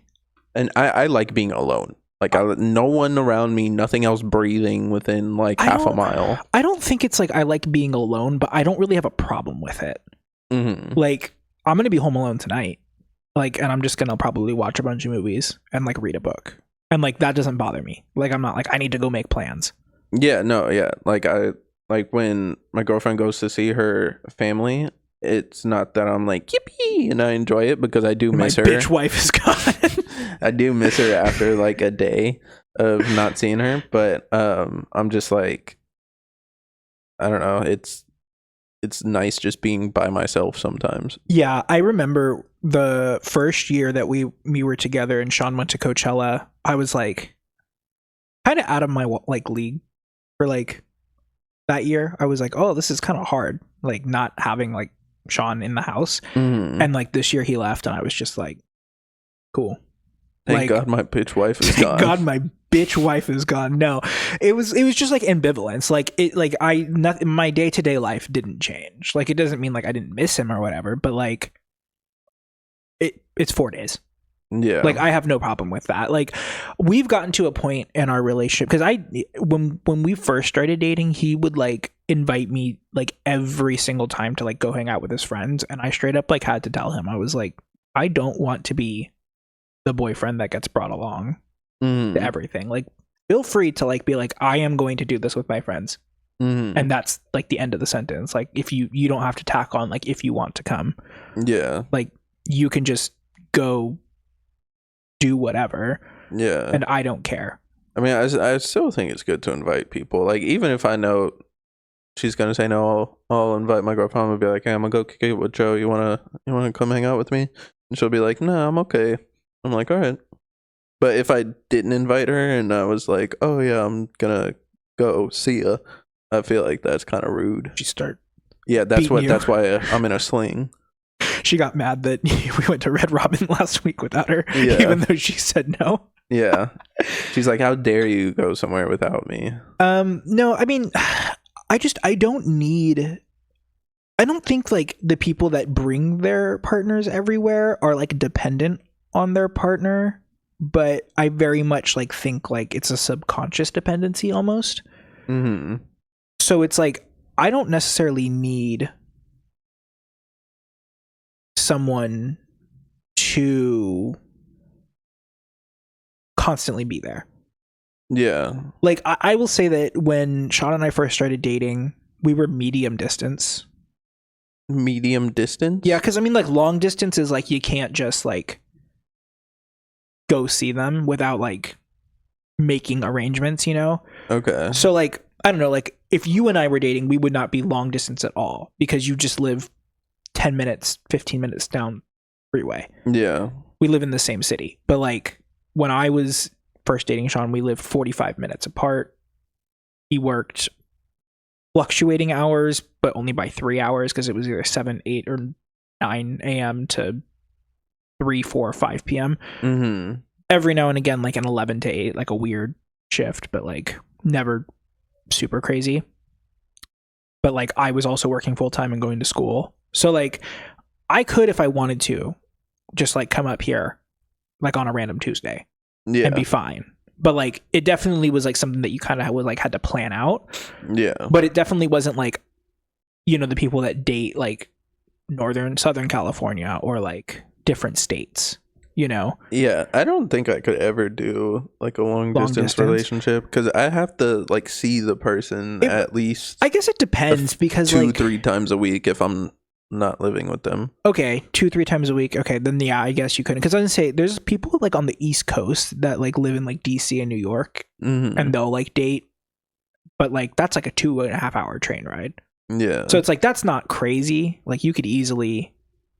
like being alone. Like no one around me, nothing else breathing within like half a mile. I don't think it's like I like being alone, but I don't really have a problem with it. Mm-hmm. Like I'm gonna be home alone tonight, like, and I'm just gonna probably watch a bunch of movies and like read a book, and like that doesn't bother me. Like I'm not like I need to go make plans. Yeah, no, yeah. Like when my girlfriend goes to see her family, it's not that I'm like yippee and I enjoy it, because I do miss her. My bitch wife is gone. I do miss her after like a day of not seeing her, but I'm just like, I don't know. it's nice just being by myself sometimes. Yeah, I remember the first year that we were together and Sean went to Coachella. I was like kind of out of my like league for like that year. I was like, oh, this is kind of hard, like not having like Sean in the house. And like this year he left and I was just like, cool. Thank God my bitch wife is gone. Thank God my bitch wife is gone. No, it was just like ambivalence. Like my day-to-day life didn't change. Like it doesn't mean like I didn't miss him or whatever, but like it's 4 days. Yeah. Like I have no problem with that. Like we've gotten to a point in our relationship because when we first started dating, he would like invite me like every single time to like go hang out with his friends, and I straight up like had to tell him, I was like, I don't want to be the boyfriend that gets brought along to everything. Like feel free to like be like, I am going to do this with my friends, and that's like the end of the sentence. Like if you don't have to tack on like if you want to come, like you can just go do whatever, and I don't care. I mean, I still think it's good to invite people. Like even if I know she's gonna say no, I'll invite my girlfriend and be like, hey, I'm gonna go kick it with Joe, you wanna come hang out with me? And she'll be like, no, I'm okay. I'm like, all right. But if I didn't invite her and I was like, oh yeah, I'm gonna go see ya, I feel like that's kind of rude. She start that's why I'm in a sling. She got mad that we went to Red Robin last week without her, even though she said no. Yeah. She's like, how dare you go somewhere without me? No, I mean, I don't think like the people that bring their partners everywhere are like dependent on their partner, but I very much like think like it's a subconscious dependency almost. So it's like, I don't necessarily need someone to constantly be there. Yeah. Like I will say that when Sean and I first started dating, we were medium distance. Medium distance? Yeah, because I mean like long distance is like you can't just like go see them without like making arrangements, you know? Okay. So like, I don't know, like if you and I were dating, we would not be long distance at all because you just live 10 minutes, 15 minutes down freeway. Yeah. We live in the same city. But like when I was first dating Sean, we lived 45 minutes apart. He worked fluctuating hours, but only by 3 hours because it was either 7, 8, or 9 a.m. to 3, 4, 5 p.m. Every now and again, like an 11 to 8, like a weird shift, but like never super crazy. But like I was also working full time and going to school. So like I could, if I wanted to, just like come up here like on a random Tuesday and be fine. But like it definitely was like something that you kind of would like had to plan out. Yeah. But it definitely wasn't like, you know, the people that date like Southern California or like different states, you know? Yeah. I don't think I could ever do like a long distance relationship because I have to like see the person at least. I guess it depends because 2-3 times a week if I'm not living with them. Okay, 2-3 times a week. Okay, then yeah, I guess you couldn't. Because I was gonna say there's people like on the East Coast that like live in like DC and New York, and they'll like date, but like that's like a 2.5 hour train ride. Yeah. So it's like that's not crazy. Like you could easily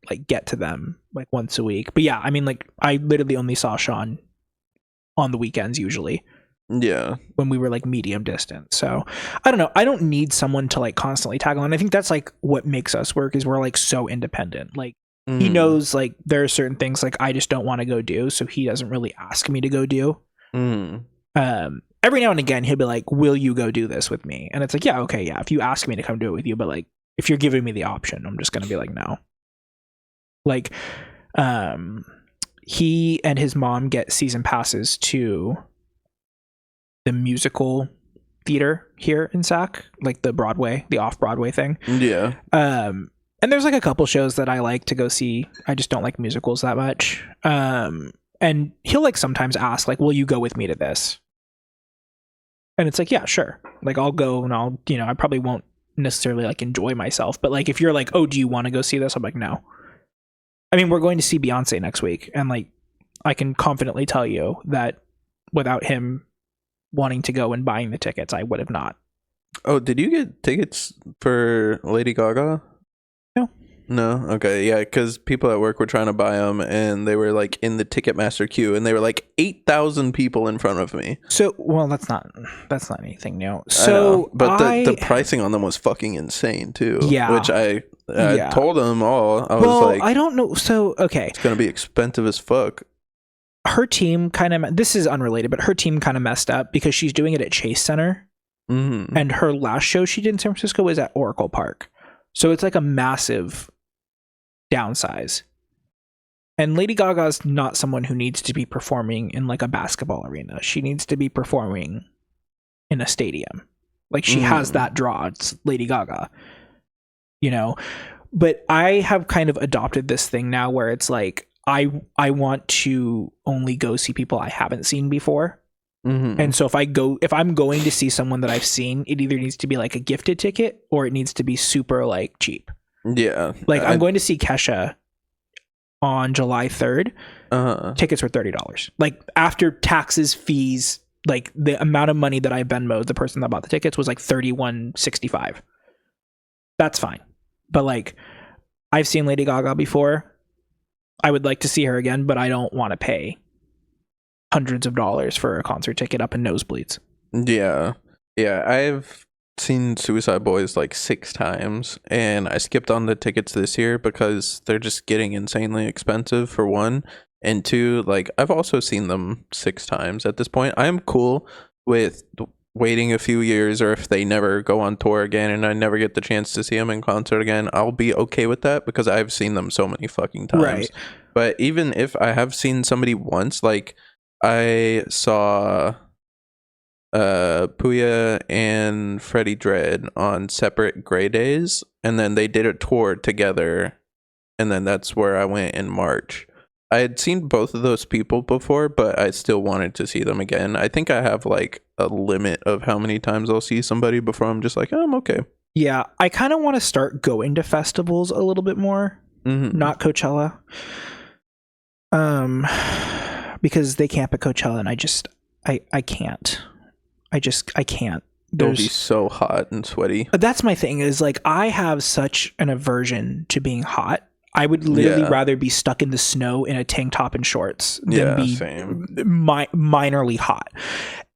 like get to them like once a week. But yeah, I mean like I literally only saw Sean on the weekends usually. Yeah. When we were like medium distance. So I don't know. I don't need someone to like constantly tag on. I think that's like what makes us work is we're like so independent. Like he knows like there are certain things like I just don't want to go do. So he doesn't really ask me to go do. Every now and again he'll be like, will you go do this with me? And it's like, yeah, okay, yeah. If you ask me to come do it with you, but like if you're giving me the option, I'm just gonna be like, no. Like he and his mom get season passes to the musical theater here in Sac, like the off-Broadway thing. Yeah. And there's like a couple shows that I like to go see. I just don't like musicals that much. And he'll like sometimes ask like, will you go with me to this? And it's like, yeah, sure. Like I'll go and I'll, you know, I probably won't necessarily like enjoy myself, but like if you're like, oh, do you want to go see this? I'm like, no. I mean, we're going to see Beyonce next week, and like I can confidently tell you that without him wanting to go and buying the tickets, I would have not Oh, did you get tickets for Lady Gaga? No? Okay, yeah, because people at work were trying to buy them, and they were, like, in the Ticketmaster queue, and they were, like, 8,000 people in front of me. So, well, that's not anything new. So, but the pricing on them was fucking insane, too. Yeah. Which I told them all. I was like... I don't know. So, okay. It's going to be expensive as fuck. Her team kind of... This is unrelated, but her team kind of messed up because she's doing it at Chase Center. Mm-hmm. And her last show she did in San Francisco was at Oracle Park. So, it's like a massive... downsize. And Lady Gaga's not someone who needs to be performing in like a basketball arena. She needs to be performing in a stadium. Like she has that draw. It's Lady Gaga. You know? But I have kind of adopted this thing now where it's like I want to only go see people I haven't seen before. Mm-hmm. And so if I'm going to see someone that I've seen, it either needs to be like a gifted ticket or it needs to be super like cheap. Yeah. Like I'm going to see Kesha on July 3rd. Tickets were $30. Like after taxes, fees, like the amount of money that I Venmo'd the person that bought the tickets was like $31.65. That's fine. But like I've seen Lady Gaga before. I would like to see her again, but I don't want to pay hundreds of dollars for a concert ticket up in nosebleeds. Yeah. Yeah. I've seen Suicide Boys like 6 times, and I skipped on the tickets this year because they're just getting insanely expensive, for one, and two, like I've also seen them 6 times at this point. I am cool with waiting a few years, or if they never go on tour again and I never get the chance to see them in concert again, I'll be okay with that because I've seen them so many fucking times. Right. But even if I have seen somebody once, like I saw Puya and Freddie Dredd on separate Gray Days, and then they did a tour together, and then that's where I went in March. I had seen both of those people before, but I still wanted to see them again. I think I have like a limit of how many times I'll see somebody before I'm just like, oh, I'm okay. Yeah, I kind of want to start going to festivals a little bit more. Mm-hmm. Not Coachella. Because they camp at Coachella, and I can't. I can't. It'll be so hot and sweaty. That's my thing, is like I have such an aversion to being hot. I would literally rather be stuck in the snow in a tank top and shorts than be minorly hot.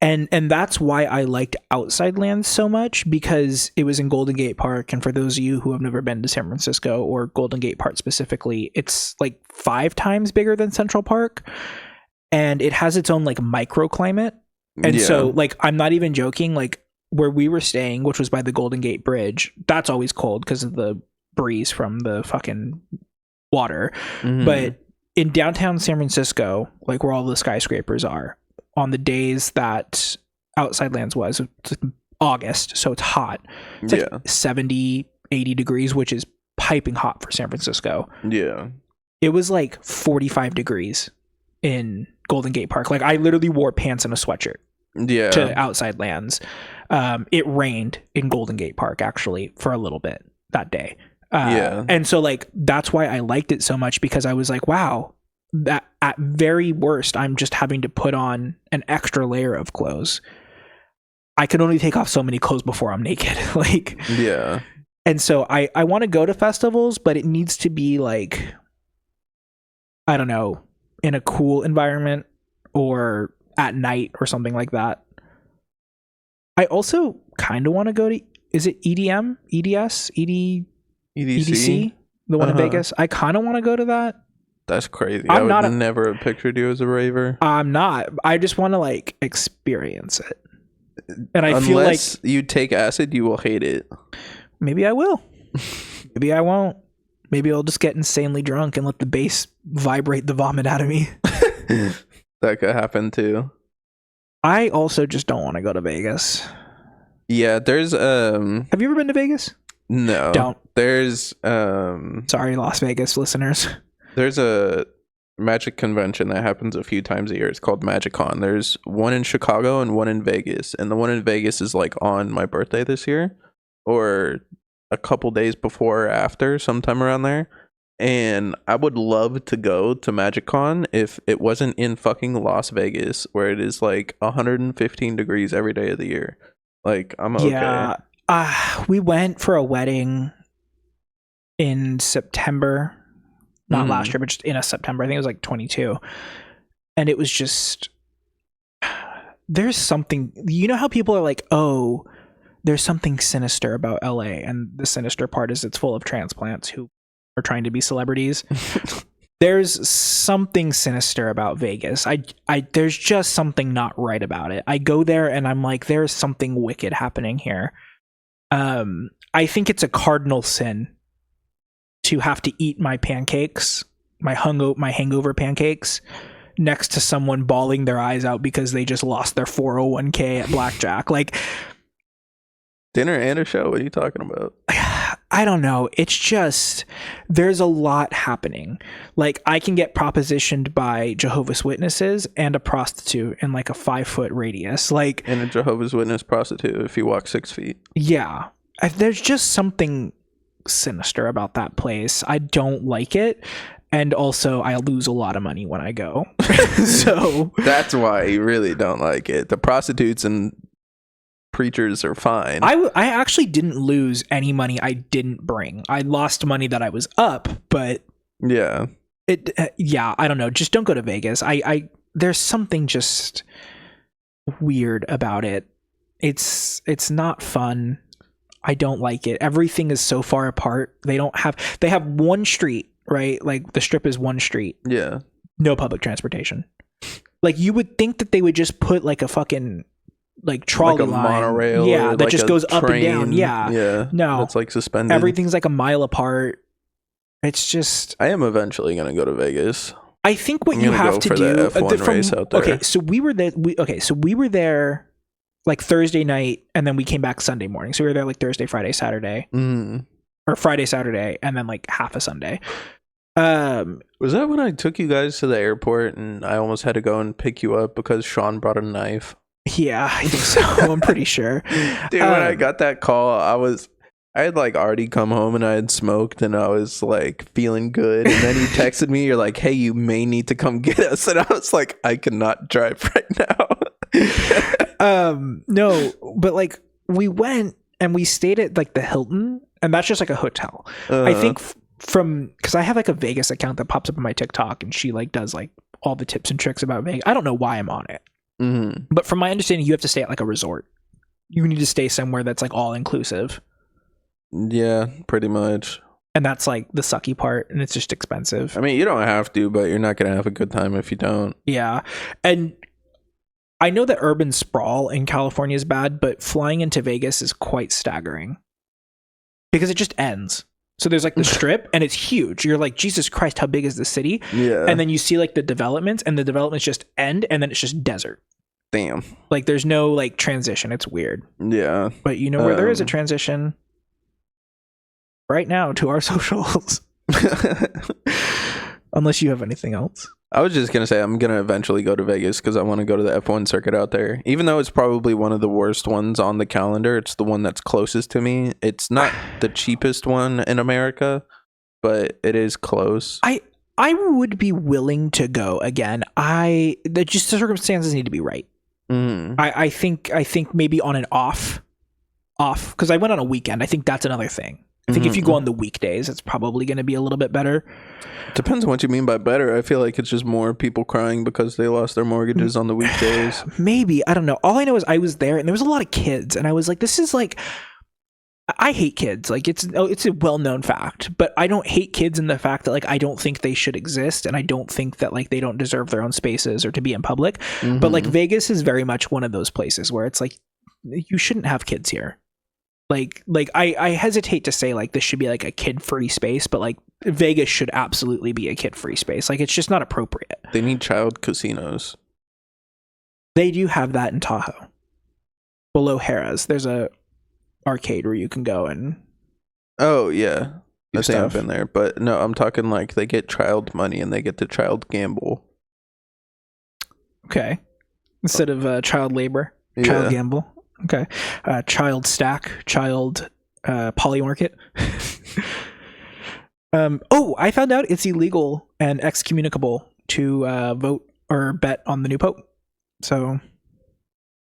And that's why I liked Outside Lands so much, because it was in Golden Gate Park. And for those of you who have never been to San Francisco, or Golden Gate Park specifically, it's like 5 times bigger than Central Park. And it has its own like microclimate. And so like, I'm not even joking, like where we were staying, which was by the Golden Gate Bridge, that's always cold because of the breeze from the fucking water. Mm-hmm. But in downtown San Francisco, like where all the skyscrapers are, on the days that Outside Lands was, it's August, so it's hot. It's like 70, 80 degrees, which is piping hot for San Francisco. Yeah. It was like 45 degrees in Golden Gate Park. Like I literally wore pants and a sweatshirt to Outside Lands. It rained in Golden Gate Park actually for a little bit that day. And so like that's why I liked it so much, because I was like, wow, that at very worst I'm just having to put on an extra layer of clothes. I can only take off so many clothes before I'm naked. Like and so I want to go to festivals, but it needs to be like, I don't know, in a cool environment or at night or something like that. I also kind of want to go to, is it EDM, EDS, EDC, the one in Vegas? I kind of want to go to that. That's crazy. I would never have pictured you as a raver. I'm not. I just want to like experience it. And I feel like unless you take acid, you will hate it. Maybe I will. Maybe I won't. Maybe I'll just get insanely drunk and let the bass vibrate the vomit out of me. That could happen too. I also just don't want to go to Vegas. Yeah, there's Have you ever been to Vegas? No. Don't. There's sorry, Las Vegas listeners. There's a magic convention that happens a few times a year. It's called MagicCon. There's one in Chicago and one in Vegas. And the one in Vegas is like on my birthday this year, or a couple days before or after, sometime around there. And I would love to go to MagicCon if it wasn't in fucking Las Vegas, where it is like 115 degrees every day of the year. Like, I'm okay. Yeah, We went for a wedding in September, not last year, but just in a September. I think it was like 22. And it was just, there's something, you know how people are like, oh, there's something sinister about LA. And the sinister part is it's full of transplants who are trying to be celebrities. There's something sinister about Vegas. There's just something not right about it. I go there and I'm like, there's something wicked happening here. I think it's a cardinal sin to have to eat my pancakes, my hangover pancakes, next to someone bawling their eyes out because they just lost their 401k at blackjack. Like, dinner and a show? What are you talking about? I don't know. It's just, there's a lot happening. Like, I can get propositioned by Jehovah's Witnesses and a prostitute in like a 5-foot radius. Like, and a Jehovah's Witness prostitute if you walk 6 feet. Yeah. There's just something sinister about that place. I don't like it. And also, I lose a lot of money when I go. So that's why you really don't like it. The prostitutes and preachers are fine. I actually didn't lose any money I didn't bring. I lost money that I was up, but yeah, I don't know. Just don't go to Vegas. There's something just weird about it. It's not fun. I don't like it. Everything is so far apart. They have one street, right? Like, the strip is one street. Yeah. No public transportation. Like, you would think that they would just put like a fucking like trolley line, monorail, that like just goes up and down. Yeah. No, it's like suspended. Everything's like a mile apart. It's just. I am eventually gonna go to Vegas. I think what you have to do. The F1 race out there. Okay, so we were there. We were there like Thursday night, and then we came back Sunday morning. So we were there like Thursday, Friday, Saturday, or Friday, Saturday, and then like half a Sunday. Was that when I took you guys to the airport and I almost had to go and pick you up because Sean brought a knife? Yeah, I think so. I'm pretty sure. Dude, when I got that call, I had like already come home and I had smoked and I was like feeling good. And then you texted me, you're like, hey, you may need to come get us. And I was like, I cannot drive right now. No, but like, we went and we stayed at like the Hilton, and that's just like a hotel. I think because I have like a Vegas account that pops up on my TikTok, and she like does like all the tips and tricks about Vegas. I don't know why I'm on it. But from my understanding, you have to stay at like a resort. You need to stay somewhere that's like all inclusive. Yeah, pretty much. And that's like the sucky part, and it's just expensive. I mean, you don't have to, but you're not going to have a good time if you don't. Yeah. And I know that urban sprawl in California is bad, but flying into Vegas is quite staggering because it just ends. So there's like the strip, and it's huge. You're like, Jesus Christ, how big is the city? Yeah. And then you see like the developments, and the developments just end, and then it's just desert. Damn. Like, there's no like transition. It's weird. Yeah. But you know where there is a transition? Right now to our socials. Unless you have anything else. I was just going to say I'm going to eventually go to Vegas because I want to go to the F1 circuit out there. Even though it's probably one of the worst ones on the calendar, it's the one that's closest to me. It's not the cheapest one in America, but it is close. I would be willing to go again. The circumstances need to be right. I think maybe on an off, because I went on a weekend. I think that's another thing. I think if you go on the weekdays, it's probably going to be a little bit better. Depends on what you mean by better. I feel like it's just more people crying because they lost their mortgages on the weekdays. Maybe. I don't know. All I know is I was there and there was a lot of kids, and I was like, this is like, I hate kids. Like, it's a well-known fact, but I don't hate kids in the fact that like I don't think they should exist, and I don't think that like they don't deserve their own spaces or to be in public. But like Vegas is very much one of those places where it's like, you shouldn't have kids here. Like I hesitate to say like this should be like a kid-free space, but like Vegas should absolutely be a kid-free space. Like, it's just not appropriate. They need child casinos. They do have that in Tahoe. Below Harrah's, there's a arcade where you can go and oh yeah, I think I've been there, but no, I'm talking like they get child money and they get to child gamble. Okay, instead of child labor, child gamble. Okay, child stack, child poly market. I found out it's illegal and excommunicable to vote or bet on the new pope. So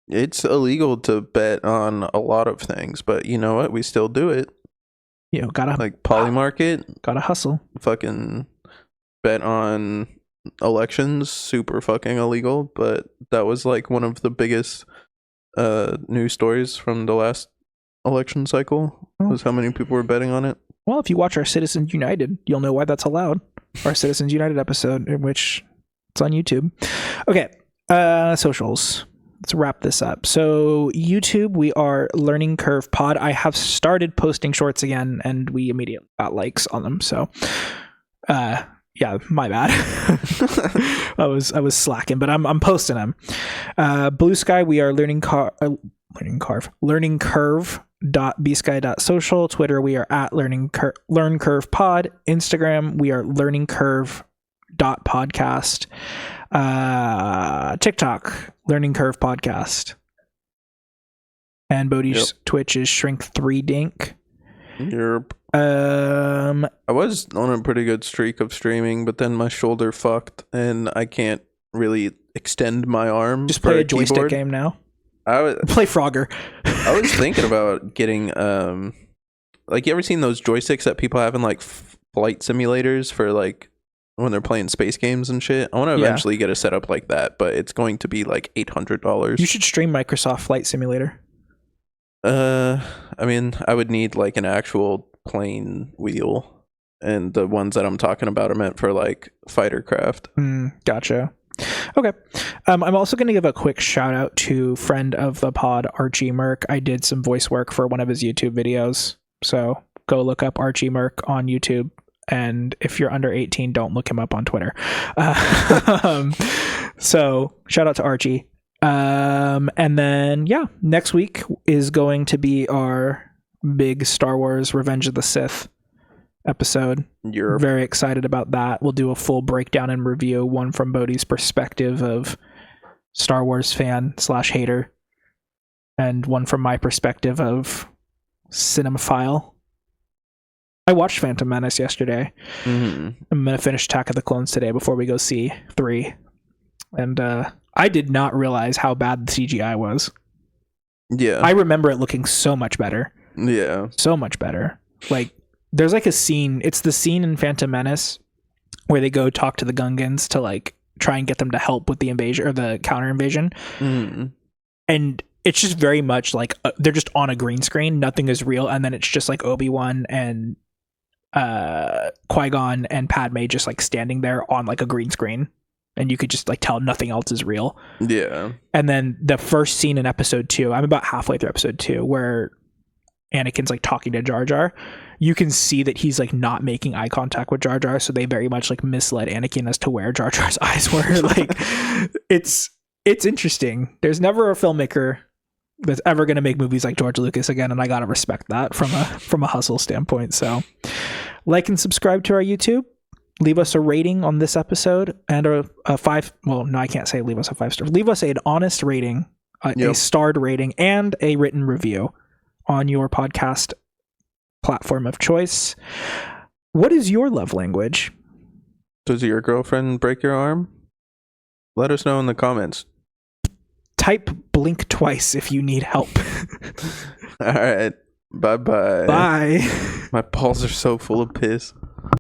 It's illegal to bet on a lot of things, but you know what? We still do it. Gotta like Polymarket, gotta hustle. Fucking bet on elections, super fucking illegal. But that was like one of the biggest news stories from the last election cycle. Was how many people were betting on it. Well, if you watch our Citizens United, you'll know why that's allowed. Our Citizens United episode, in which it's on YouTube. Okay, socials. Let's wrap this up. So YouTube, we are Learning Curve Pod. I have started posting shorts again, and we immediately got likes on them. So, yeah, my bad. I was slacking, but I'm posting them. Bluesky, we are learningcurve.bsky.social. Twitter, we are at learningcurvepod. Instagram, we are learningcurve.podcast. TikTok, Learning Curve Podcast. And Bodhi's Twitch is Shrink3Dink. Yep. I was on a pretty good streak of streaming, but then my shoulder fucked and I can't really extend my arm. Just play a joystick game now. Play Frogger. I was thinking about getting like, you ever seen those joysticks that people have in like flight simulators for like when they're playing space games and shit? I want to eventually get a setup like that, but it's going to be like $800. You should stream Microsoft Flight Simulator. I mean, I would need like an actual plane wheel, and the ones that I'm talking about are meant for like fighter craft. Gotcha. Okay. I'm also going to give a quick shout out to friend of the pod, Archie Merck. I did some voice work for one of his YouTube videos, so go look up Archie Merck on YouTube. And if you're under 18, don't look him up on Twitter. So shout out to Archie. And then, next week is going to be our big Star Wars Revenge of the Sith episode. You're very excited about that. We'll do a full breakdown and review, one from Bodhi's perspective of Star Wars fan / hater, and one from my perspective of cinemaphile. I watched Phantom Menace yesterday. I'm going to finish Attack of the Clones today before we go see 3. And I did not realize how bad the CGI was. Yeah. I remember it looking so much better. Yeah. So much better. Like, there's like a scene. It's the scene in Phantom Menace where they go talk to the Gungans to like try and get them to help with the invasion or the counter invasion. And it's just very much like they're just on a green screen. Nothing is real. And then it's just like Obi-Wan and Qui-Gon and Padme just like standing there on like a green screen, and you could just like tell nothing else is real. Yeah. And then the first scene in episode 2, I'm about halfway through episode 2, where Anakin's like talking to Jar Jar. You can see that he's like not making eye contact with Jar Jar, so they very much like misled Anakin as to where Jar Jar's eyes were. Like, it's interesting. There's never a filmmaker that's ever going to make movies like George Lucas again, and I gotta respect that from a hustle standpoint. So like and subscribe to our YouTube. Leave us a rating on this episode and a 5. Well, no, I can't say leave us a 5-star. Leave us an honest rating, a starred rating, and a written review on your podcast platform of choice. What is your love language? Does your girlfriend break your arm? Let us know in the comments. Type blink twice if you need help. All right. Bye-bye. Bye. My balls are so full of piss.